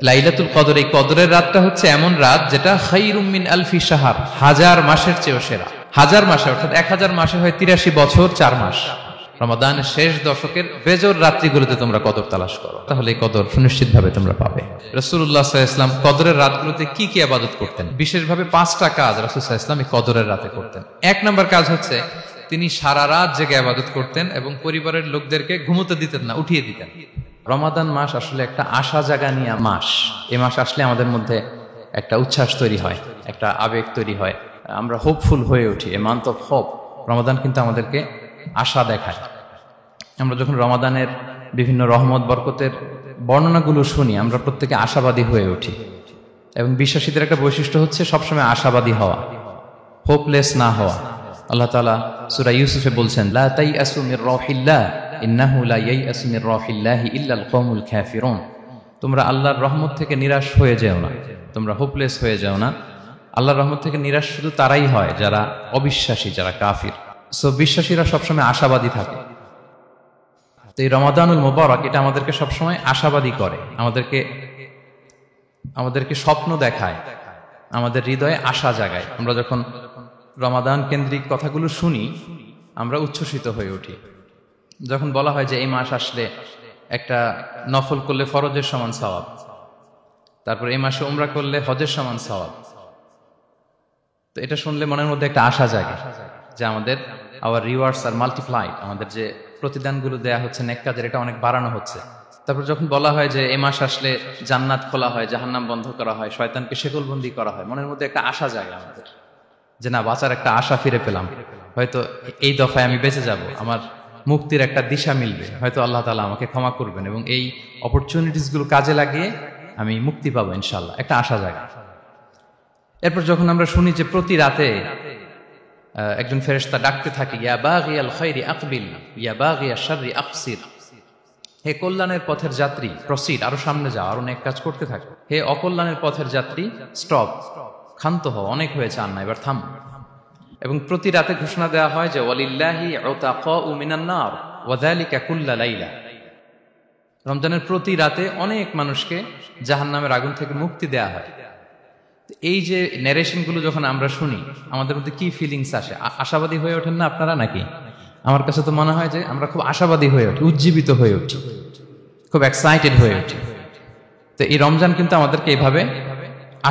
লাইলাতুল কদর, এই কদরের রাতটা হচ্ছে এমন রাত যেটা খায়রুম মিন আলফি শাহর, 1000 মাসের চেয়েও সেরা। 1000 মাসে অর্থাৎ 1000 মাসে হয় 83 বছর 4 মাস। রমাদানের শেষ দশকের বেজর রাত্রিগুলোতে তোমরা কদর তালাশ করো, তাহলে এই কদর সুনিশ্চিত ভাবে তোমরা পাবে। রাসূলুল্লাহ সাল্লাল্লাহু আলাইহি ওয়াসাল্লাম কদরের রাতগুলোতে কি কি ইবাদত করতেন? বিশেষভাবে 5টা কাজ রাসূল সাল্লাল্লাহু আলাইহি ওয়াসাল্লাম এই কদরের রাতে করতেন। 1 নম্বর কাজ হচ্ছে তিনি সারা রাত জেগে ইবাদত করতেন এবং পরিবারের লোকদেরকে ঘুমোতে দিতেন না, উঠিয়ে দিতেন। রমাদান মাস আসলে একটা আশা জাগানিয়া মাস। এই মাস আসলে আমাদের মধ্যে একটা উচ্ছ্বাস তৈরি হয়, একটা আবেগ তৈরি হয়, আমরা হোপফুল হয়ে উঠি। A month of hope. Ramadan কিন্তু আমাদেরকে আশা দেখায়। আমরা যখন রমাদানের বিভিন্ন রহমত বরকতের বর্ণনাগুলো শুনি, আমরা প্রত্যেকে আশাবাদী হয়ে উঠি। এবং বিশ্বাসীদের একটা বৈশিষ্ট্য হচ্ছে সবসময় আশাবাদী হওয়া, হোপলেস না হওয়া। আল্লাহ তাআলা সূরা ইউসুফে বলছেন, লা তাইয়াসু মির রাহিল্লাহ ইন্নাহু লা ইয়াইয়াসু মির রাহিল্লাহি ইল্লাল কওমুল কাফিরুন। তোমরা আল্লাহর রহমত থেকে নিরাশ হয়ে যেও না, তোমরা হোপলেস হয়ে যাও না। আল্লাহর রহমত থেকে নিরাশ শুধু তারাই হয় যারা অবিশ্বাসী, যারা কাফির। সো বিশ্বাসীরা সবসময় আশাবাদী থাকে। তো এই রমাদানুল মুবারক এটা আমাদেরকে সবসময় আশাবাদী করে, আমাদেরকে স্বপ্ন দেখায়, আমাদের হৃদয়ে আশা জাগায়। আমরা যখন রমাদান কেন্দ্রিক কথাগুলো শুনি আমরা উচ্ছ্বসিত হয়ে উঠি। যখন বলা হয় যে এই মাস আসলে একটা নফল করলে ফরজের সমান সওয়াব, তারপর এই মাসে উমরা করলে হজের সমান সওয়াব, তো এটা শুনলে মনের মধ্যে একটা আশা জাগে যে আমাদের আওয়ার রিওয়ার্ডস আর মাল্টিপ্লাইড, আমাদের যে প্রতিদানগুলো দেয়া হচ্ছে নেক কাজের, এটা অনেক বাড়ানো হচ্ছে। তারপর যখন বলা হয় যে এই মাস আসলে জান্নাত খোলা হয়, জাহান্নাম বন্ধ করা হয়, শয়তানকে শেকলবন্দি করা হয়, মনের মধ্যে একটা আশা জাগে আমাদের যে না, বাঁচার একটা আশা ফিরে পেলাম, হয়তো এই দফায় আমি বেঁচে যাব, আমার মুক্তির একটা দিশা মিলবে, হয়তো আল্লাহ তাআলা আমাকে ক্ষমা করবেন এবং এই অপরচুনিটিস গুলো কাজে লাগিয়ে আমি মুক্তি পাবো ইনশাআল্লাহ, একটা আশা জাগে। এরপর যখন আমরা শুনি যে প্রতি রাতে একজন ফেরেশতা ডাকতে থাকে, ইয়া বাগিয়াল খায়রি আকবিল ইয়া বাগিয়াশ শাররি আকসির, হে কল্যাণের পথের যাত্রী প্রসিড, আরো সামনে যাও, আরো নেক কাজ করতে থাকো। হে অকল্যাণের পথের যাত্রী স্টপ, ক্ষান্ত হও, অনেক হয়েছে, আর না, এবার থাম। এবং প্রতি রাতে ঘোষণা দেওয়া হয় যে ওয়ালিল্লাহি উতাকাউ মিনান নার ওয়া যালিকা কুল্লা লাইলা। রমজানের প্রতি রাতে অনেক মানুষকে জাহান্নামের আগুন থেকে মুক্তি দেয়া হয়। এই যে ন্যারেশনগুলো যখন আমরা শুনি আমাদের মধ্যে কি ফিলিংস আসে? আশাবাদী হয়ে ওঠেন না আপনারা নাকি? আমার কাছে তো মনে হয় যে আমরা খুব আশাবাদী হয়ে উঠি, উজ্জীবিত হয়ে উঠি, খুব এক্সাইটেড হয়ে উঠি। তো এই রমজান কিন্তু আমাদেরকে এইভাবে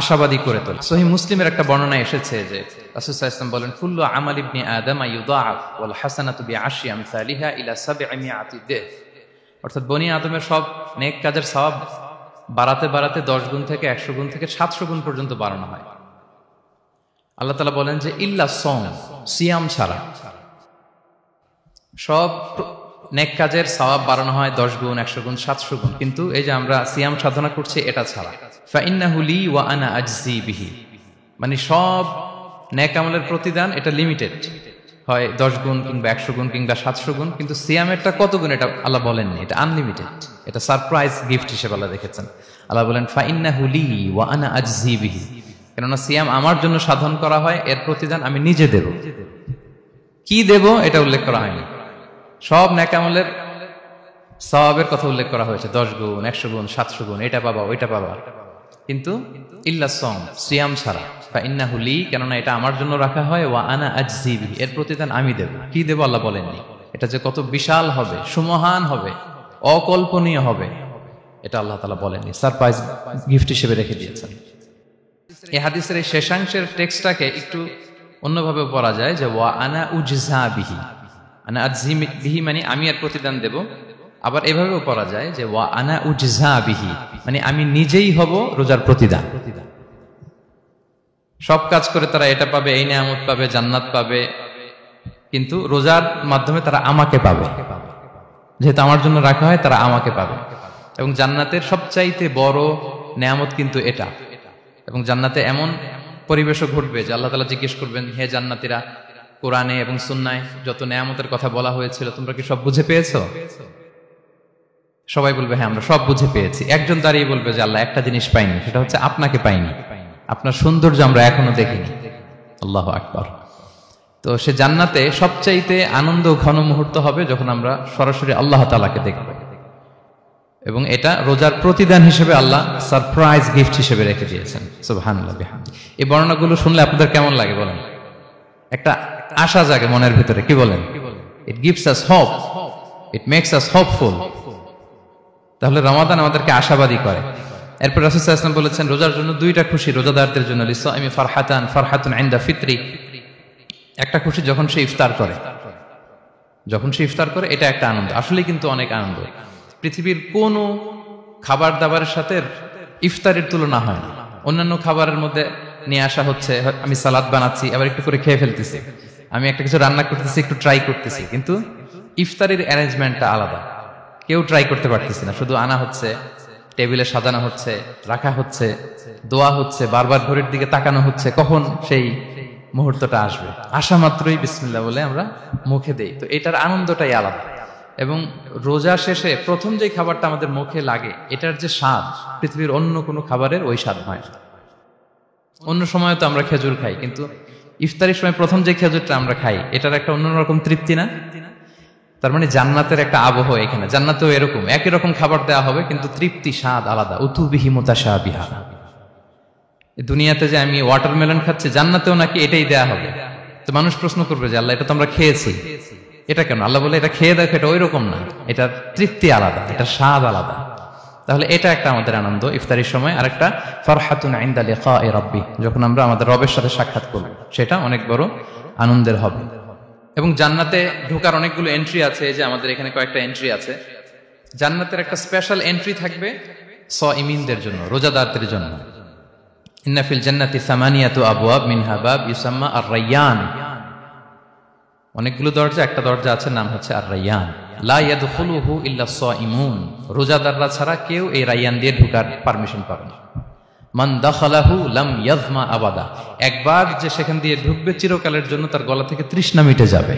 আশাবাদী করে তোলে। সহিহ মুসলিমের একটা বর্ণনা এসেছে যে রাসূল সাল্লাল্লাহু আলাইহি ওয়াসাল্লাম বলেন, কুল্লু আমাল ইবনি আদম ইউদাআফ ওয়াল হাসানাতু বিআশরি আমসালিহা ইলা 700 দিফ। অর্থাৎ বনি আদমের সব নেক কাজের সওয়াব বাড়াতে বাড়াতে 10 গুণ থেকে 100 গুণ থেকে 700 গুণ পর্যন্ত বাড়ানো হয়। আল্লাহ তাআলা বলেন যে ইল্লা সওম, সিয়াম ছাড়া সব নেক কাজের সওয়াব বাড়ানো হয় 10 গুণ, 100 গুণ, 700 গুণ, কিন্তু এই যে আমরা সিয়াম সাধনা করছি এটা ছাড়া। ফাইন্নাহু লি ওয়া আনা আজজি বিহি, মানে সব নেক আমলের প্রতিদান এটা লিমিটেড, হয় 10 গুণ কিংবা 100 গুণ কিংবা 700 গুণ, কিন্তু সিয়ামেরটা কত গুণ এটা আল্লাহ বলেননি, এটা আনলিমিটেড, এটা সারপ্রাইজ গিফট হিসেবে আল্লাহ রেখেছেন। আল্লাহ বলেন ফাইন্নাহু লি ওয়া আনা আজজি বিহি, কেননা সিয়াম আমার জন্য সাধন করা হয়, এর প্রতিদান আমি নিজে দেব। কি দেব এটা উল্লেখ করা হয়নি, সব নেক আমলের সওয়াবের কথা উল্লেখ করা হয়েছে, 10 গুণ, 100 গুণ, 700 গুণ, এটা পাবা ওইটা পাবা, কিন্তু ইল্লা সওম, সিয়াম ছাড়া। ফাইন্নাহু লি, কেননা এটা আমার জন্য রাখা হয়, ওয়া আনা আজজি বিহি, এর প্রতিদান আমি দেব। কি দেব আল্লাহ বলেননি, এটা যে কত বিশাল হবে, সুমহান হবে, অকল্পনীয় হবে, এটা আল্লাহ তাআলা বলেননি, সারপ্রাইজ গিফট হিসেবে রেখে দিয়েছেন। এই হাদিসের এই শেষাংশের টেক্সটটাকে একটু অন্যভাবে পড়া যায় যে ওয়া আনা উজজা বিহি, আনা আজজি বিহি মানে আমি এর প্রতিদান দেব। আবার এভাবেও পড়া যায় যে ওয়া আনা উজজা বিহি, মানে আমি নিজেই হব রোজার প্রতিদান। সব কাজ করে তারা এটা পাবে, এই নিয়ামত পাবে, জান্নাত পাবে, কিন্তু রোজার মাধ্যমে তারা আমাকে পাবে, যেহেতু আমার জন্য রাখা হয়, তারা আমাকে পাবে। এবং জান্নাতের সবচাইতে বড় নিয়ামত কিন্তু এটা। এবং জান্নাতে এমন পরিবেশও ঘটবে যে আল্লাহ তাআলা জিজ্ঞেস করবেন, হে জান্নাতীরা, কোরআনে এবং সুন্নায় যত নিয়ামতের কথা বলা হয়েছিল তোমরা কি সব বুঝে পেয়েছো? সবাই বলবে হ্যাঁ আমরা সব বুঝে পেয়েছি। একজন দাঁড়িয়ে বলবে যে আল্লাহ একটা জিনিস পাইনি, সেটা হচ্ছে আপনাকে পাইনি, আপনার সৌন্দর্য আমরা এখনো দেখিনি। আল্লাহু আকবার। তো সে জান্নাতে সবচাইতে আনন্দ ঘন মুহূর্ত হবে যখন আমরা সরাসরি আল্লাহ তাআলাকে দেখব। এবং এটা রোজার প্রতিদান হিসেবে আল্লাহ সারপ্রাইজ গিফট হিসেবে রেখে দিয়েছেন। সুবহানাল্লাহ বিহামদি। এই বর্ণনাগুলো শুনলে আপনাদের কেমন লাগে বলেন? একটা আশা জাগে মনের ভিতরে, কি বলেন? It gives us hope, it makes us hopeful. তাহলে রমাদান আমাদেরকে আশাবাদী করে। এরপর রাসূল সাল্লাল্লাহু আলাইহি ওয়াসাল্লাম বলেছেন রোজার জন্য দুইটা খুশি রোজাদারদের জন্য, লিসাইমি ফারহাতুন ইনদা ফিতরি, একটা খুশি যখন সে ইফতার করে, যখন সে ইফতার করে এটা একটা আনন্দ, আসলে কিন্তু অনেক আনন্দ। পৃথিবীর কোনো খাবার দাবারের সাথে ইফতারের তুলনা হয় না। অন্যান্য খাবারের মধ্যে নিয়ে আসা হচ্ছে, আমি সালাদ বানাচ্ছি আবার একটু করে খেয়ে ফেলতেছি, আমি একটা কিছু রান্না করতেছি একটু ট্রাই করতেছি, কিন্তু ইফতারের অ্যারেঞ্জমেন্টটা আলাদা, কেউ ট্রাই করতে পারতেছি না, শুধু আনা হচ্ছে, টেবিলে সাজানো হচ্ছে, রাখা হচ্ছে, দোয়া হচ্ছে, বারবার ঘড়ির দিকে তাকানো হচ্ছে কখন সেই মুহূর্তটা আসবে, আসা মাত্রই বিসমিল্লাহ বলে আমরা মুখে দেই। তো এটার আনন্দটাই আলাদা। এবং রোজা শেষে প্রথম যে খাবারটা আমাদের মুখে লাগে এটার যে স্বাদ পৃথিবীর অন্য কোনো খাবারের ওই স্বাদ হয় না। অন্য সময় তো আমরা খেজুর খাই, কিন্তু ইফতারির সময় প্রথম যে খেজুরটা আমরা খাই এটার একটা অন্যরকম তৃপ্তি না? তার মানে জান্নাতের একটা আবহ এখানে, জান্নাতেও এরকম একই রকম খাবার দেওয়া হবে কিন্তু তৃপ্তি স্বাদ আলাদা। উতুবিহি মুতাশাবিহা। দুনিয়াতে যে আমি ওয়াটারমেলন খাচ্ছি, জান্নাতেও নাকি এটাই দেয়া হবে। তো মানুষ প্রশ্ন করবে যে আল্লাহ এটা তো আমরা খেয়েছি, এটা কেন? আল্লাহ বলে এটা খেয়ে দেখো, এটা ওই রকম না, এটার তৃপ্তি আলাদা, এটার স্বাদ আলাদা। তাহলে এটা একটা আমাদের আনন্দ ইফতারির সময়। আর একটা ফারহাতুন ইনদা লিকাই রাব্বি, যখন আমরা আমাদের রবের সাথে সাক্ষাৎ করব, সেটা অনেক বড় আনন্দের হবে। এবং জান্নাতে ঢোকার অনেকগুলো এন্ট্রি আছে, এই যে আমাদের এখানে কয়েকটা এন্ট্রি আছে। জান্নাতের একটা স্পেশাল এন্ট্রি থাকবে সাইমিনদের জন্য, রোজাদারদের জন্য। ইন্না ফিল জান্নাতি সামানিয়াতু আবওয়াব মিনহা বাব ইউসাম্মা আর-রায়্যান। অনেকগুলো দরজা, একটা দরজা আছে নাম হচ্ছে আর-রায়্যান। লা ইয়াদখুলুহু ইল্লা সাইমুন, রোজাদাররা ছাড়া কেউ এই রায়্যান দিয়ে ঢোকার পারমিশন পাবে না। মান দাখালাহু লাম ইয়াযমা আবাদা, একবার যে সেখান দিয়ে ঢুকবে চিরকালের জন্য তার গলা থেকে তৃষ্ণা মিটে যাবে।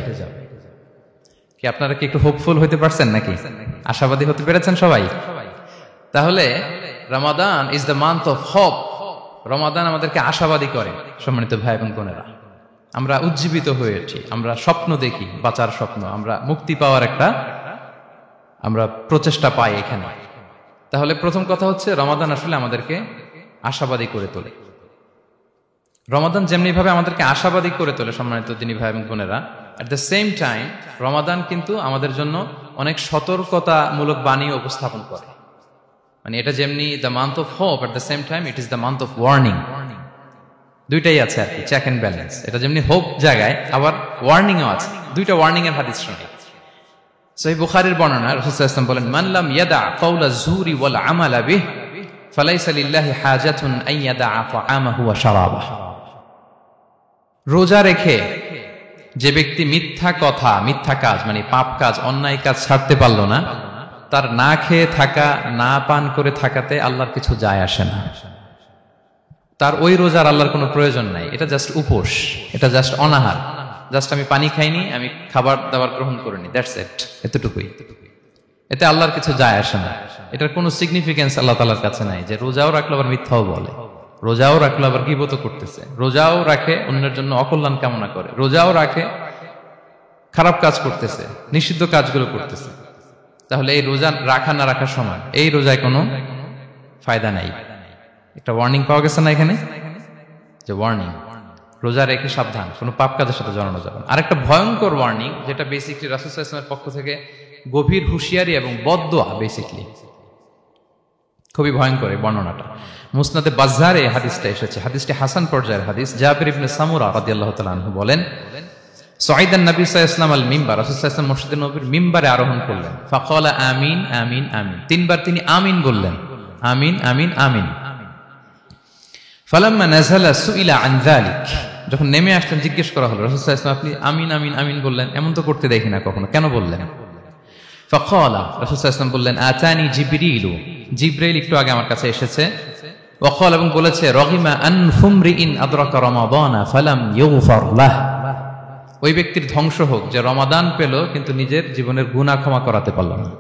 কি আপনারা কি একটু হোপফুল হতে পারছেন নাকি? আশাবাদী হতে পেরেছেন সবাই? তাহলে Ramadan is the month of hope. Ramadan আমাদেরকে আশাবাদী করে। সম্মানিত ভাই এবং বোনেরা, আমরা উজ্জীবিত হয়ে উঠি, আমরা স্বপ্ন দেখি, বাঁচার স্বপ্ন, আমরা মুক্তি পাওয়ার একটা আমরা প্রচেষ্টা পাই এখানে। তাহলে প্রথম কথা হচ্ছে রমাদান আসলে আমাদেরকে আশাবাদী করে তোলে। রমাদান যেমনি ভাবে আমাদেরকে আশাবাদী করে তোলে সম্মানিত দিনী ভাই এবং বোনেরা, এট দ্য সেম টাইম রমাদান কিন্তু আমাদের জন্য অনেক সতর্কতামূলক বাণী উপস্থাপন করে। মানে এটা যেমনি the month of hope, at the same time it is the month of warning. দুইটাই আছে আর কি, চেক এন্ড ব্যালেন্স। এটা যেমনি হোপ জায়গায়, আবার ওয়ার্নিংও আছে। দুইটা ওয়ার্নিং এর হাদিস শুনি। সহিহ বুখারীর বর্ণনা, রাসূল সাল্লাল্লাহু আলাইহি ওয়াসাল্লাম বলেন, মান লাম ইয়াদা কাওলা যুরি ওয়াল আমালা বিহি ফালাইসা লিল্লাহি হাজাতুন আন ইয়াদা তাআমাহু ওয়া শারাবাহু। রোজা রেখে যে ব্যক্তি মিথ্যা কথা, মিথ্যা কাজ মানে পাপ কাজ, অন্যায় কাজ ছাড়তে পারল না, তার না খেয়ে থাকা, না পান করে থাকাতে আল্লাহর কিছু যায় আসে না। তার ওই রোজার আল্লাহর কোনো প্রয়োজন নাই। এটা জাস্ট উপোস, এটা জাস্ট অনাহার, জাস্ট আমি পানি খাইনি, আমি খাবার দাবার গ্রহণ করিনি, দ্যাটস ইট, এতটুকুই। এতে আল্লাহর কিছু যায় আসে না। এটার কোনো সিগনিফিকেন্স আল্লাহ তাআলার কাছে নাই যে রোজাও রাখলো আবার মিথ্যাও বলে, রোজাও রাখলো আবার গীবত করতেছে, রোজাও রাখে অন্যের জন্য অকল্যাণ কামনা করে, রোজাও রাখে খারাপ কাজ করতেছে, নিষিদ্ধ কাজগুলো করতেছে। তাহলে এই রোজা রাখা না রাখার সমান, এই রোজায় কোনো ফায়দা নাই। একটা ওয়ার্নিং পাওয়া গেছে না এখানে, যে ওয়ার্নিং, রোজা রেখে সাবধান, কোনো পাপ কাজের সাথে জড়ানো যাবে না। আরেকটা ভয়ঙ্কর ওয়ার্নিং, যেটা বেসিকলি রাসূল সাল্লাল্লাহু আলাইহি ওয়াসাল্লামের পক্ষ থেকে গভীর হুঁশিয়ারি এবং বদদোয়া, বেসিকলি খুবই ভয়ঙ্কর এই বর্ণনাটা। মুসনাদে বাজ্জারে হাদিসটা এসেছে, হাদিসটি হাসান পর্যায়ের হাদিস। জাবির ইবনে সামুরা রাদিয়াল্লাহু তাআলা আনহু বলেন, সাইদান নবী সাল্লাল্লাহু আলাইহি ওয়াসাল্লাম আল মিম্বার, রাসূল সাল্লাল্লাহু আলাইহি ওয়াসাল্লাম মসজিদে নববীর মিম্বারে আরোহণ করলেন। ফাকালা আমিন আমিন আমিন, তিনবার তিনি আমিন বললেন, আমিন আমিন আমিন। ফালাম্মা নাযালা সুইলা আন যালিক, যখন নেমে আসলেন জিজ্ঞেস করা হলো, রাসূল সাল্লাল্লাহু আলাইহি ওয়াসাল্লাম আপনি আমিন আমিন আমিন বললেন, এমন তো করতে দেখি না কখনো, কেন বললেন? ফাকালা, রাসূল সাল্লাল্লাহু আলাইহি ওয়াসাল্লাম বললেন, আতানি জিবরিলু, জিবরাইল একটু আগে আমার কাছে এসেছে। ওয়াকাল, এবং বলেছে, রগিমা আনফুমরিইন আদরাকা রমাদানা ফালাম ইউগফার লাহ, ওই ব্যক্তির ধ্বংস হোক যে রমাদান পেল কিন্তু নিজের জীবনের গুনাহ ক্ষমা করাতে পারল না।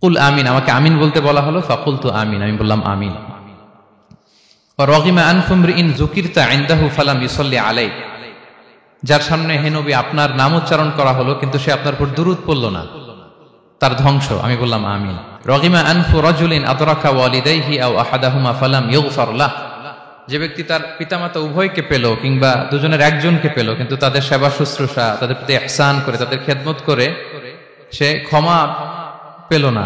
কুল আমিন, আমাকে আমিন বলতে বলা হলো। ফাকুলতু আমিন, আমি বললাম আমিন। রগিমা আনফুমরিইন যুকিরতা ইনদাহু ফালাম ইউসাল্লি আলাইহি, যার সামনে হে নবী আপনার নাম উচ্চারণ করা হলো কিন্তু সে আপনার উপর দুরূদ পড়ল না। তার ধ্বংস। আমি বললাম আমিন। রগিমা আনফু রাজুলিন আদরাকা ওয়ালিদাইহি আও আহাদাহুমা ফালাম ইউগফার লাহ, যে ব্যক্তি তার পিতামাতা উভয়কে পেল কিংবা দুজনের একজনকে পেল কিন্তু তাদের সেবা শুশ্রূষা, তাদের প্রতি ইহসান করে, তাদের খেদমত করে সে ক্ষমা পেল না,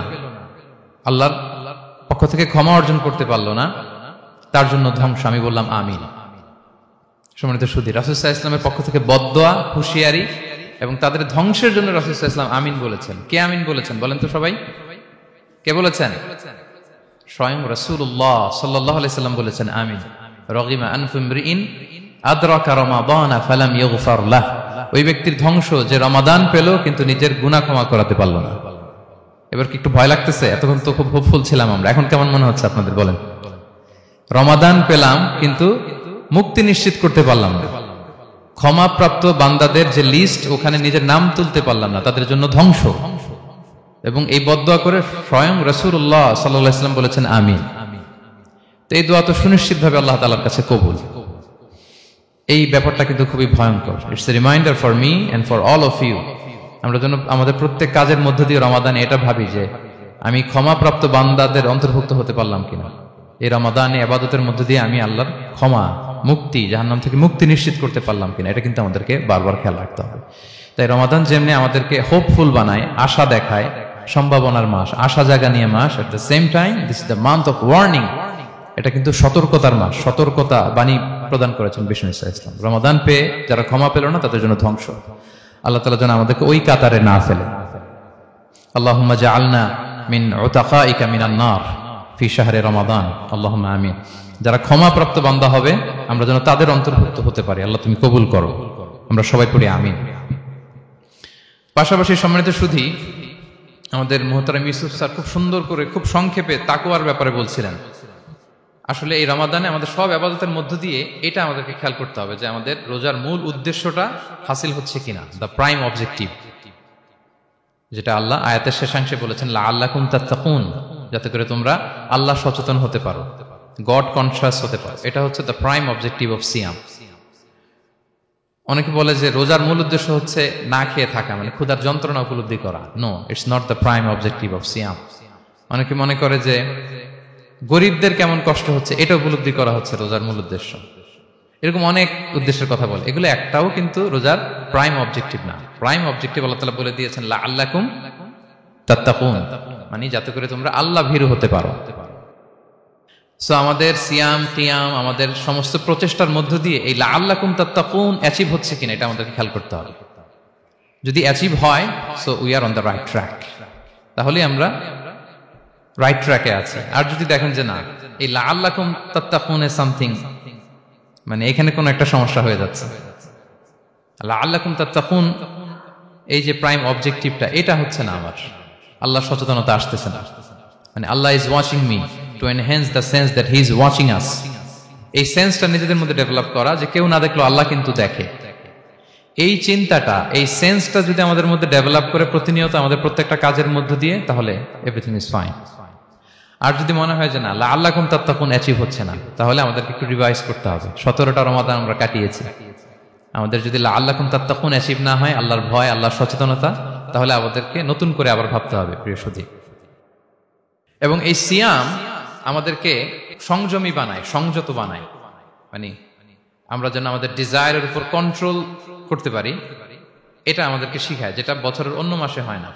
আল্লাহর পক্ষ থেকে ক্ষমা অর্জন করতে পারলো না, তার জন্য ধ্বংস। আমি বললাম আমিন। সম্মানিত সুধী, রাসূল সাল্লাল্লাহু আলাইহি ওয়াসাল্লামের পক্ষ থেকে বদদোয়া, হুঁশিয়ারি এবং তাদের ধ্বংসের জন্য রাসূল সাল্লাল্লাহু আলাইহি ওয়াসাল্লাম আমিন বলেছেন। কে আমিন বলেছেন বলেন তো সবাই? কে বলেছেন? স্বয়ং রাসূলুল্লাহ সাল্লাল্লাহু আলাইহি ওয়াসাল্লাম বলেছেন আমিন। রগিমা আনফু ইমরিইন আদরাকা রমাদানা ফালাম ইউগফার লাহ, ওই ব্যক্তির ধ্বংস যে রমাদান পেল কিন্তু নিজের গুনাহ ক্ষমা করাতে পারল না। এবার কি একটু ভয় লাগতেছে? এতক্ষণ তো খুব হোপফুল ছিলাম আমরা, এখন কেমন মনে হচ্ছে আপনাদের বলেন? রমাদান পেলাম কিন্তু মুক্তি নিশ্চিত করতে পারলাম না, ক্ষমাপ্রাপ্ত বান্দাদের যে লিস্ট ওখানে নিজের নাম তুলতে পারলাম না, তাদের জন্য ধ্বংস। এবং এই বদদোয়া করে স্বয়ং রাসূলুল্লাহ সাল্লাল্লাহু আলাইহি ওয়াসাল্লাম বলেছেন আমিন। তো এই দোয়া তো সুনিশ্চিতভাবে আল্লাহ তাআলার কাছে কবুল। এই ব্যাপারটা কিন্তু খুবই ভয়ঙ্কর। It's a reminder for me and for all of you. আমরা যেন আমাদের প্রত্যেক কাজের মধ্য দিয়ে রমাদানে এটা ভাবি যে আমি ক্ষমাপ্রাপ্ত বান্দাদের অন্তর্ভুক্ত হতে পারলাম কিনা, এই রমাদানে ইবাদতের মধ্য দিয়ে আমি আল্লাহর ক্ষমা, মুক্তি, জাহান্নাম থেকে মুক্তি নিশ্চিত করতে পারলাম কিনা, এটা কিন্তু আমাদেরকে বারবার খেয়াল রাখতে হবে। তাই রমাদান যেমনি আমাদেরকে হোপফুল বানায়, আশা দেখায়, সম্ভাবনার মাস, আশা জাগানিয়া মাস, at the same time this is the month of warning. এটা কিন্তু সতর্কতার মাস, সতর্কতা বাণী প্রদান করেছেন বিষ্ণু ইসলাম। রমাদান পেয়ে যারা ক্ষমা পেল না তাদের জন্য ধ্বংস। আল্লাহ তাআলা যেন আমাদেরকে ওই কাতারে না ফেলে। আল্লাহুম্মা জাআলনা মিন উতাকাইকা মিনান নার ফি শাহরি রমাদান, আল্লাহুম্মা আমিন। যারা ক্ষমাপ্রাপ্ত বান্দা হবে আমরা যেন তাদের অন্তর্ভুক্ত হতে পারি, আল্লাহ তুমি কবুল করো। আমরা সবাই পড়ি আমিন। পাশাপাশি সম্মানিত সুধী, আমাদের মুহতারাম ইউসুফ স্যার খুব সুন্দর করে, খুব সংক্ষেপে তাকওয়ার ব্যাপারে বলছিলেন। আসলে এই রমাদানে আমাদের সব ইবাদতের মধ্য দিয়ে এটা আমাদেরকে খেয়াল করতে হবে যে আমাদের রোজার মূল উদ্দেশ্যটা হাসিল হচ্ছে কিনা, দ্য প্রাইম অবজেক্টিভ, যেটা আল্লাহ আয়াতের শেষাংশে বলেছেন লাআল্লাকুম তাত্তাকুন, যাতে করে তোমরা আল্লাহ সচেতন হতে পারো, গড কনশাস হতে পারো। এটা হচ্ছে দ্য প্রাইম অবজেক্টিভ অফ সিয়াম। অনেকে বলে যে রোজার মূল উদ্দেশ্য হচ্ছে না খেয়ে থাকা, মানে ক্ষুধার যন্ত্রণা উপলব্ধি করা। No, it's not the prime objective of সিয়াম। অনেকে মনে করে যে গরিবদের কেমন কষ্ট হচ্ছে এটা উপলব্ধি করা হচ্ছে রোজার মূল উদ্দেশ্য। এরকম অনেক উদ্দেশ্যের কথা বলে, এগুলো একটাও কিন্তু রোজার প্রাইম অবজেক্টিভ না। প্রাইম অবজেক্টিভ আল্লাহ তাআলা বলে দিয়েছেন লাআল্লাকুম তাত্তাকুন, মানে যাতে করে তোমরা আল্লাহ ভীরু হতে পারো। সো আমাদের সিয়াম, কিয়াম, আমাদের সমস্ত প্রচেষ্টার মধ্য দিয়ে এই লাআল্লাকুম তাত্তাকুন অ্যাচিভ হচ্ছে কিনা এটা আমাদেরকে খেয়াল করতে হবে। যদি অ্যাচিভ হয়, so we are on the right track, তাহলে আমরা রাইট ট্র্যাকে আছে। আর যদি দেখেন যে না, এই লাআল্লাকুম তাত্তাকুন এ সামথিং, মানে এখানে কোনো একটা সমস্যা হয়ে যাচ্ছে, লাআল্লাকুম তাত্তাকুন এই যে প্রাইম অবজেক্টিভটা, এটা হচ্ছে না আমার, আল্লাহ সচেতনতা আসতেছে না, মানে Allah is watching me, to enhance the sense that he is watching us. এই সেন্সটা নিজেদের মধ্যে ডেভেলপ করা যে কেউ না দেখলো আল্লাহ কিন্তু দেখে। এই চিন্তাটা, এই সেন্সটা যদি আমাদের মধ্যে ডেভেলপ করে প্রতিনিয়ত আমাদের প্রত্যেকটা কাজের মধ্য দিয়ে, তাহলে এভরিথিং ইজ ফাইন। আর যদি মনে হয় যে না লাআল্লাকুম তাত্তাকুন অ্যাচিভ হচ্ছে না, তাহলে আমাদেরকে একটু রিভাইজ করতে হবে। 17টা রমাদান আমরা কাটিয়েছি, আমাদের যদি লাআল্লাকুম তাত্তাকুন অ্যাচিভ না হয়, আল্লাহর ভয়, আল্লাহর সচেতনতা, তাহলে আমাদেরকে নতুন করে আবার ভাবতে হবে প্রিয় সুধী। এবং এই সিয়াম আমাদেরকে সংযমী বানায়, সংযত বানায়, মানে আমরা যেন আমাদের ডিজায়ারের উপর কন্ট্রোল করতে পারি, এটা আমাদেরকে শিখায়, যেটা বছরের অন্য মাসে হয় না।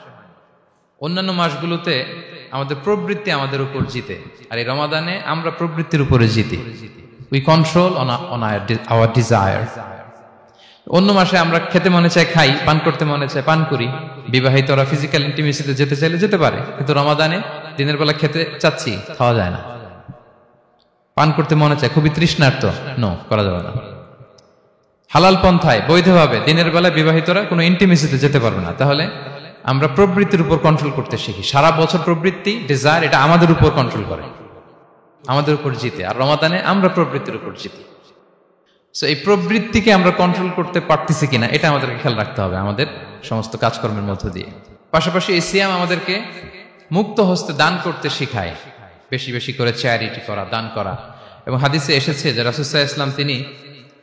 অন্যান্য মাসগুলোতে আমাদের প্রবৃত্তি আমাদের উপর জিতে, আর এই রমাদানে আমরা প্রবৃত্তির উপরে জিতি। We control on our desire. অন্য মাসে আমরা খেতে মনে চায় খাই, পান করতে মনে চায় পান করি, বিবাহিতরা ফিজিক্যাল ইন্টিমেসিতে যেতে চাইলে যেতে পারে, কিন্তু রমাদানে দিনের বেলা খেতে চাচ্ছি, খাওয়া যায় না। পান করতে মনে চায়, খুবই তৃষ্ণার্ত, নো, করা যাবে না। হালাল পন্থায় বৈধভাবে দিনের বেলা বিবাহিতরা কোনো ইন্টিমেসিতে যেতে পারবে না। তাহলে আমরা প্রবৃত্তির উপর কন্ট্রোল করতে শিখি। সারা বছর প্রবৃত্তি, ডিজায়ার, এটা আমাদের উপর কন্ট্রোল করে, আমাদের উপর জিতে। আর রমাদানে আমরা প্রবৃত্তির উপর জিতি। সো এই প্রবৃত্তিকে আমরা কন্ট্রোল করতে পারতেছি কিনা এটা আমাদেরকে খেয়াল রাখতে হবে আমাদের সমস্ত কাজকর্মের মধ্য দিয়ে। পাশাপাশি এই সিয়াম আমাদেরকে মুক্ত হস্তে দান করতে শিখায়, বেশি বেশি করে চ্যারিটি করা, দান করা। এবং হাদিসে এসেছে যে রাসূল সাল্লাল্লাহু আলাইহি ওয়াসাল্লাম তিনি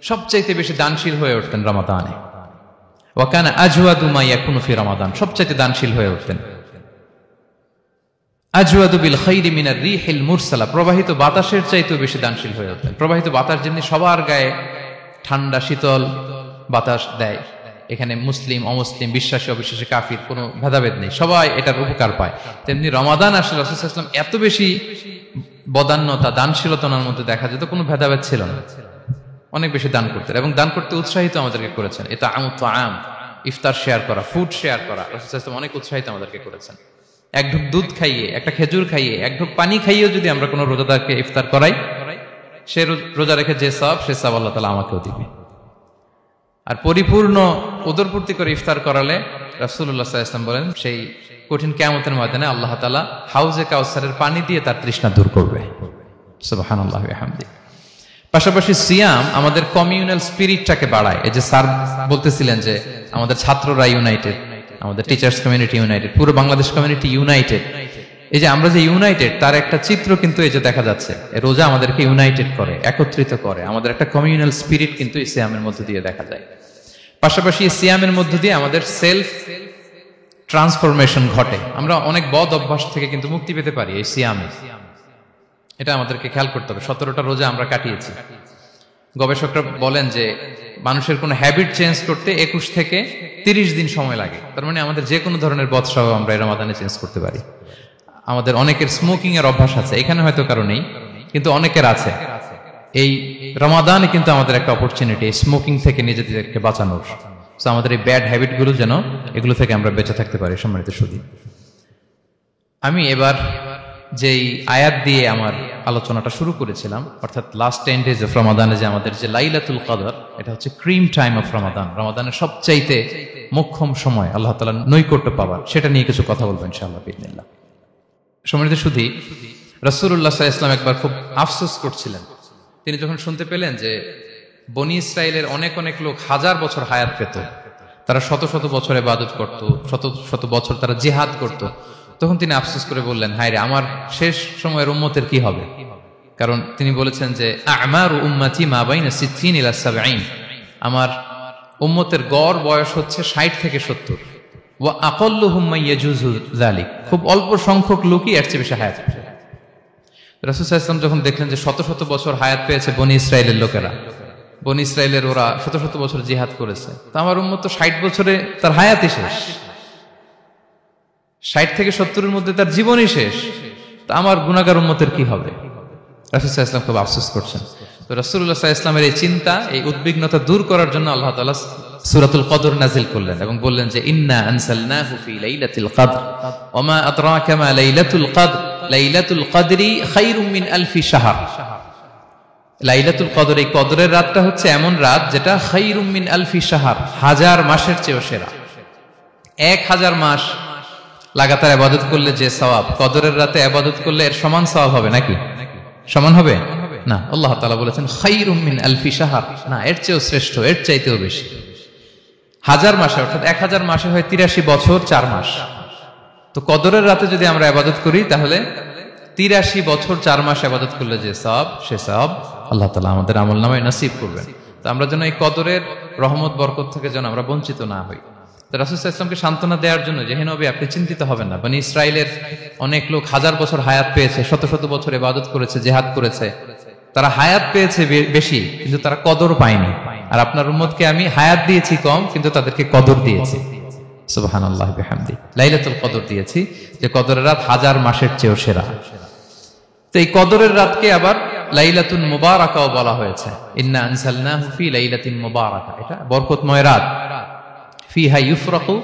সবচাইতে বেশি দানশীল হয়ে উঠতেন রমাদানে। ওয়া কানা আজওয়াদু মা ইয়াকুনু ফি রমাদান, সবচাইতে দানশীল হয়ে উঠতেন। আজওয়াদু বিল খাইরি মিনার রিহিল মুরসালা, প্রবাহিত বাতাসের চাইতেও বেশি দানশীল হয়ে ওঠেন। প্রবাহিত বাতাস যেমনি সবার গায়ে ঠান্ডা শীতল বাতাস দেয়, এখানে মুসলিম অমুসলিম বিশ্বাসী অবিশ্বাসী কাফির কোনো ভেদাভেদ নেই, সবাই এটার উপকার পায়। তেমনি রমাদান আসলে রাসূল সাল্লাল্লাহু আলাইহি ওয়াসাল্লাম এত বেশি বদান্যতা দানশীলতার মধ্যে দেখা যেত, কোনো ভেদাভেদ ছিল না, অনেক বেশি দান করতেন এবং দান করতে উৎসাহিত আমাদেরকে করেছেন। এটা আম ইফতার শেয়ার করা, ফুড শেয়ার করা, রাসূল সাল্লাল্লাহু আলাইহি ওয়াসাল্লাম অনেক উৎসাহিত আমাদেরকে করেছেন। এক ঢোক দুধ খাইয়ে, একটা খেজুর খাইয়ে, এক ঢোক পানি খাইয়েও যদি আমরা কোনো রোজাদারকে ইফতার করাই, সে রোজা রেখে যে সওয়াব, সে সওয়াব আল্লাহ তাআলা আমাকেও দিবে। আর পরিপূর্ণ উদরপূর্তি করে ইফতার করালে রাসূলুল্লাহ সাল্লাল্লাহু আলাইহি ওয়াসাল্লাম বলেন, সেই কঠিন কিয়ামতের ময়দানে আল্লাহ তাআলা হাউজে কাউসারের পানি দিয়ে তার তৃষ্ণা দূর করবে। সুবহানাল্লাহি ওয়া বিহামদিহি। পাশাপাশি সিয়াম আমাদের কমিউনাল স্পিরিটটাকে বাড়ায়। এই যে স্যার বলতেছিলেন যে আমাদের ছাত্ররা ইউনাইটেড, আমাদের টিচার্স কমিউনিটি ইউনাইটেড, পুরো বাংলাদেশ কমিউনিটি ইউনাইটেড। এই যে আমরা যে ইউনাইটেড, তার একটা চিত্র কিন্তু এই যে দেখা যাচ্ছে, রোজা আমাদেরকে ইউনাইটেড করে, একত্রিত করে, আমাদের একটা কমিউনাল স্পিরিট কিন্তু এই সিয়ামের মধ্যে দিয়ে দেখা যায়। পাশাপাশি এই সিয়ামের মধ্যে দিয়ে আমাদের সেলফ ট্রান্সফরমেশন ঘটে, আমরা অনেক বদ অভ্যাস থেকে কিন্তু মুক্তি পেতে পারি এই সিয়ামে। এটা আমাদেরকে খেয়াল করতে হবে। 17টা রোজা আমরা কাটিয়েছি। গবেষকরা বলেন যে মানুষের কোনো হ্যাবিট চেঞ্জ করতে 21 থেকে 30 দিন সময় লাগে। তার মানে আমাদের যে কোনো ধরনের বদ স্বভাব আমরা এই রমাদানে চেঞ্জ করতে পারি। আমাদের অনেকের স্মোকিং এর অভ্যাস আছে, এখানে হয়তো কারো নেই, কিন্তু অনেকের আছে। এই রমাদানে কিন্তু আমাদের একটা অপরচুনিটি স্মোকিং থেকে নিজেদেরকে বাঁচানোর। সো আমাদের এই ব্যাড হ্যাবিট গুলো যেন এগুলো থেকে আমরা বেঁচে থাকতে পারি। সম্মানিত সুধী, আমি এবার যেই আয়াত দিয়ে আমার আলোচনাটা শুরু করেছিলাম, অর্থাৎ লাস্ট 10 days অফ রমাদানে যে আমাদের যে লাইলাতুল কদর, এটা হচ্ছে ক্রিম টাইম অফ রমাদান, রমাদানের সবচাইতে মোক্ষম সময় আল্লাহ তাআলার নৈকট্য পাওয়ার, সেটা নিয়ে কিছু কথা বলবো ইনশাআল্লাহ বিইذنিল্লাহ। সম্মানিত সুধী, রাসূলুল্লাহ সাল্লাল্লাহু আলাইহি ওয়াসাল্লাম একবার খুব আফসোস করছিলেন। তিনি যখন শুনতে পেলেন যে বনি ইসরাইলের অনেক অনেক লোক হাজার বছর হায়াত পেত, তারা শত শত বছর ইবাদত করত, শত শত বছর তারা জিহাদ করত, তখন তিনি আফসোস করে বললেন, হায় রে, আমার শেষ সময়ের উম্মতের কি হবে? কারণ তিনি বলেছেন যে আমারু উম্মতি মা বাইনা 60 ইলা 70, আমার উম্মতের গড় বয়স হচ্ছে 60 থেকে 70। ওয়া আকাল্লুহুম মান ইয়াজুজু যালিক, খুব অল্প সংখ্যক লোকই এর চেয়ে বেশি হায়াত পায়। রাসূল সাল্লাল্লাহু আলাইহি ওয়াসাল্লাম যখন দেখলেন যে শত শত বছর হায়াত পেয়েছে বনি ইসরাইলের লোকেরা, বনি ইসরাইলের ওরা শত শত বছর জিহাদ করেছে, তো আমার উম্মত তো 60 বছরে তার হায়াতই শেষ, 60 থেকে 70-এর মধ্যে তার জীবনই শেষ, তো আমার গুনাহগার উম্মতের কি হবে? রাসূল সাল্লাল্লাহু আলাইহি ওয়াসাল্লাম খুব আফসোস করছেন। তো রাসূলুল্লাহ সাল্লাল্লাহু আলাইহি ওয়াসাল্লামের এই চিন্তা, এই উদ্বিগ্নতা দূর করার জন্য আল্লাহ তাআলা সূরাতুল কদর নাযিল করলেন এবং বললেন যে ইন্না আনসালনাহু ফি লাইলাতিল কদর ওয়া মা আদরাকা মা লাইলাতুল কদর লাইলাতুল কদরি খায়রুম মিন আলফি শাহর। লাইলাতুল কদর, এই কদরের রাতটা হচ্ছে এমন রাত যেটা খায়রুম মিন আলফি শাহর, হাজার মাসের চেয়েও সেরা। 1000 মাস লাগাতার ইবাদত করলে যে সওয়াব, কদরের রাতে ইবাদত করলে এর সমান সওয়াব হবে নাকি? সমান হবে না। আল্লাহ তাআলা বলেছেন খায়রুম মিন আলফি শাহর, না, এর চেয়েও শ্রেষ্ঠ, এর চাইতেও বেশি। 1000 মাসে, অর্থাৎ 1000 মাসে হয় 83 বছর 4 মাস। তো কদরের রাতে যদি আমরা ইবাদত করি তাহলে 83 বছর 4 মাস ইবাদত করলে যে সওয়াব, সে সওয়াব আল্লাহ তাআলা আমাদের আমলনামায় নসিব করবেন। তো আমরা যেন এই কদরের রহমত বরকত থেকে যেন আমরা বঞ্চিত না হই। তো রাসূল সাল্লাল্লাহু আলাইহি ওয়াসাল্লামকে সান্ত্বনা দেওয়ার জন্য যে, হে নবী, আপনি চিন্তিত হবেন না, বনি ইসরাইলের অনেক লোক হাজার বছর হায়াত পেয়েছে, শত শত বছর ইবাদত করেছে, জিহাদ করেছে, তারা হায়াত পেয়েছে বেশি কিন্তু তারা কদর পায়নি। আর আপনার উম্মতকে আমি হায়াত দিয়েছি কম, কিন্তু তাদেরকে কদর দিয়েছি। সুবহানাল্লাহি ওয়া বিহামদিহি, লাইলাতুল কদর দিয়েছি, যে কদরের রাত 1000 মাসের চেয়েও সেরা। তো এই কদরের রাতকে আবার লাইলাতুন মুবারাকাও বলা হয়েছে। ইন্না আনসালনাহু ফি লাইলাতিন মুবারাকা, এটা বরকতময় রাত। ফিহা ইউফরাকু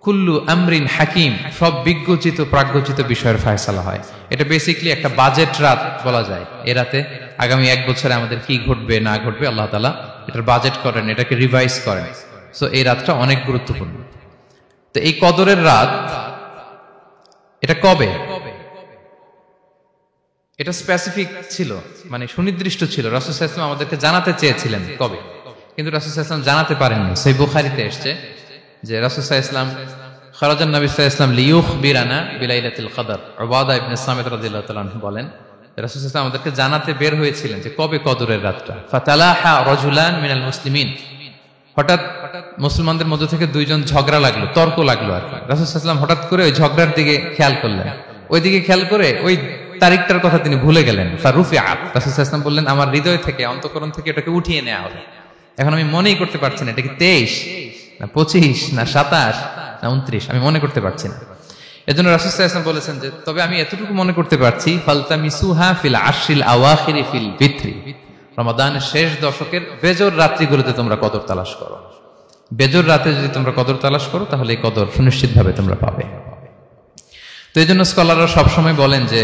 কুল্লু আমরিন হাকিম, সব বিজ্ঞোচিত প্রাজ্ঞোচিত বিষয়ের ফয়সালা হয়। এটা বেসিক্যালি একটা বাজেট রাত বলা যায়। এ রাতে আগামী 1 বছরে আমাদের কি ঘটবে না ঘটবে আল্লাহ তাআলা এটার বাজেট করেন, এটাকে রিভাইজ করেন। সো এই রাতটা অনেক গুরুত্বপূর্ণ। তো এই কদরের রাত, এটা কবে? এটা স্পেসিফিক ছিল, মানে সুনির্দিষ্ট ছিল। রাসূল সাল্লাল্লাহু আলাইহি ওয়াসাল্লাম আমাদেরকে জানাতে চেয়েছিলেন কবে, কিন্তু রাসূল সাল্লাল্লাহু আলাইহি ওয়াসাল্লাম জানাতে পারেননি। সহিহ বুখারীতে এসেছে যে রাসূল সাল্লাল্লাহু আলাইহি ওয়াসাল্লাম খারাজান নবী সাল্লাল্লাহু আলাইহি ওয়াসাল্লাম লিয়ুখবিরানা বিলাইলাতিল কদর। উবাদা ইবনে সামিত রাদিয়াল্লাহু তাআলা আনহু বলেন, রাসূল সাল্লাল্লাহু আলাইহি ওয়াসাল্লাম আমাদেরকে জানাতে বের হয়েছিলেন যে কবে কদরের রাতটা। ফাতালাহা রাজুলান মিনাল মুসলিমিন, হঠাৎ মুসলমানদের মধ্য থেকে 2 জন ঝগড়া লাগলো, তর্ক লাগলো আর কি। রাসূল সাল্লাল্লাহু আলাইহি ওয়াসাল্লাম হঠাৎ করে ওই ঝগড়ার দিকে খেয়াল করলেন। ওইদিকে খেয়াল করে ওই তারিখটার কথা তিনি ভুলে গেলেন। ফারুফিআত, রাসূল সাল্লাল্লাহু আলাইহি ওয়াসাল্লাম বললেন আমার হৃদয় থেকে, অন্তঃকরণ থেকে এটাকে উঠিয়ে নেওয়া হলো। এখন আমি মনেই করতে পারছি না এটা কি 23 না 25 না 27 না 29, আমি মনে করতে পারছি না। এজন্য রাসূল সাল্লাল্লাহু আলাইহি ওয়াসাল্লাম বলেছেন যে তবে আমি এতটুকু মনে করতে পারছি, ফালতামিসুহা ফিল আশরিল আওয়াখিরি ফিল বিত্রি, রমাদানের শেষ দশকের বেজর রাত্রিগুলোতে তোমরা কদর তালাশ করো। বেজর রাতে যদি তোমরা কদর তালাশ করো তাহলে এই কদর সুনিশ্চিতভাবে তোমরা পাবে। তো এই জন্য স্কলাররা সবসময় বলেন যে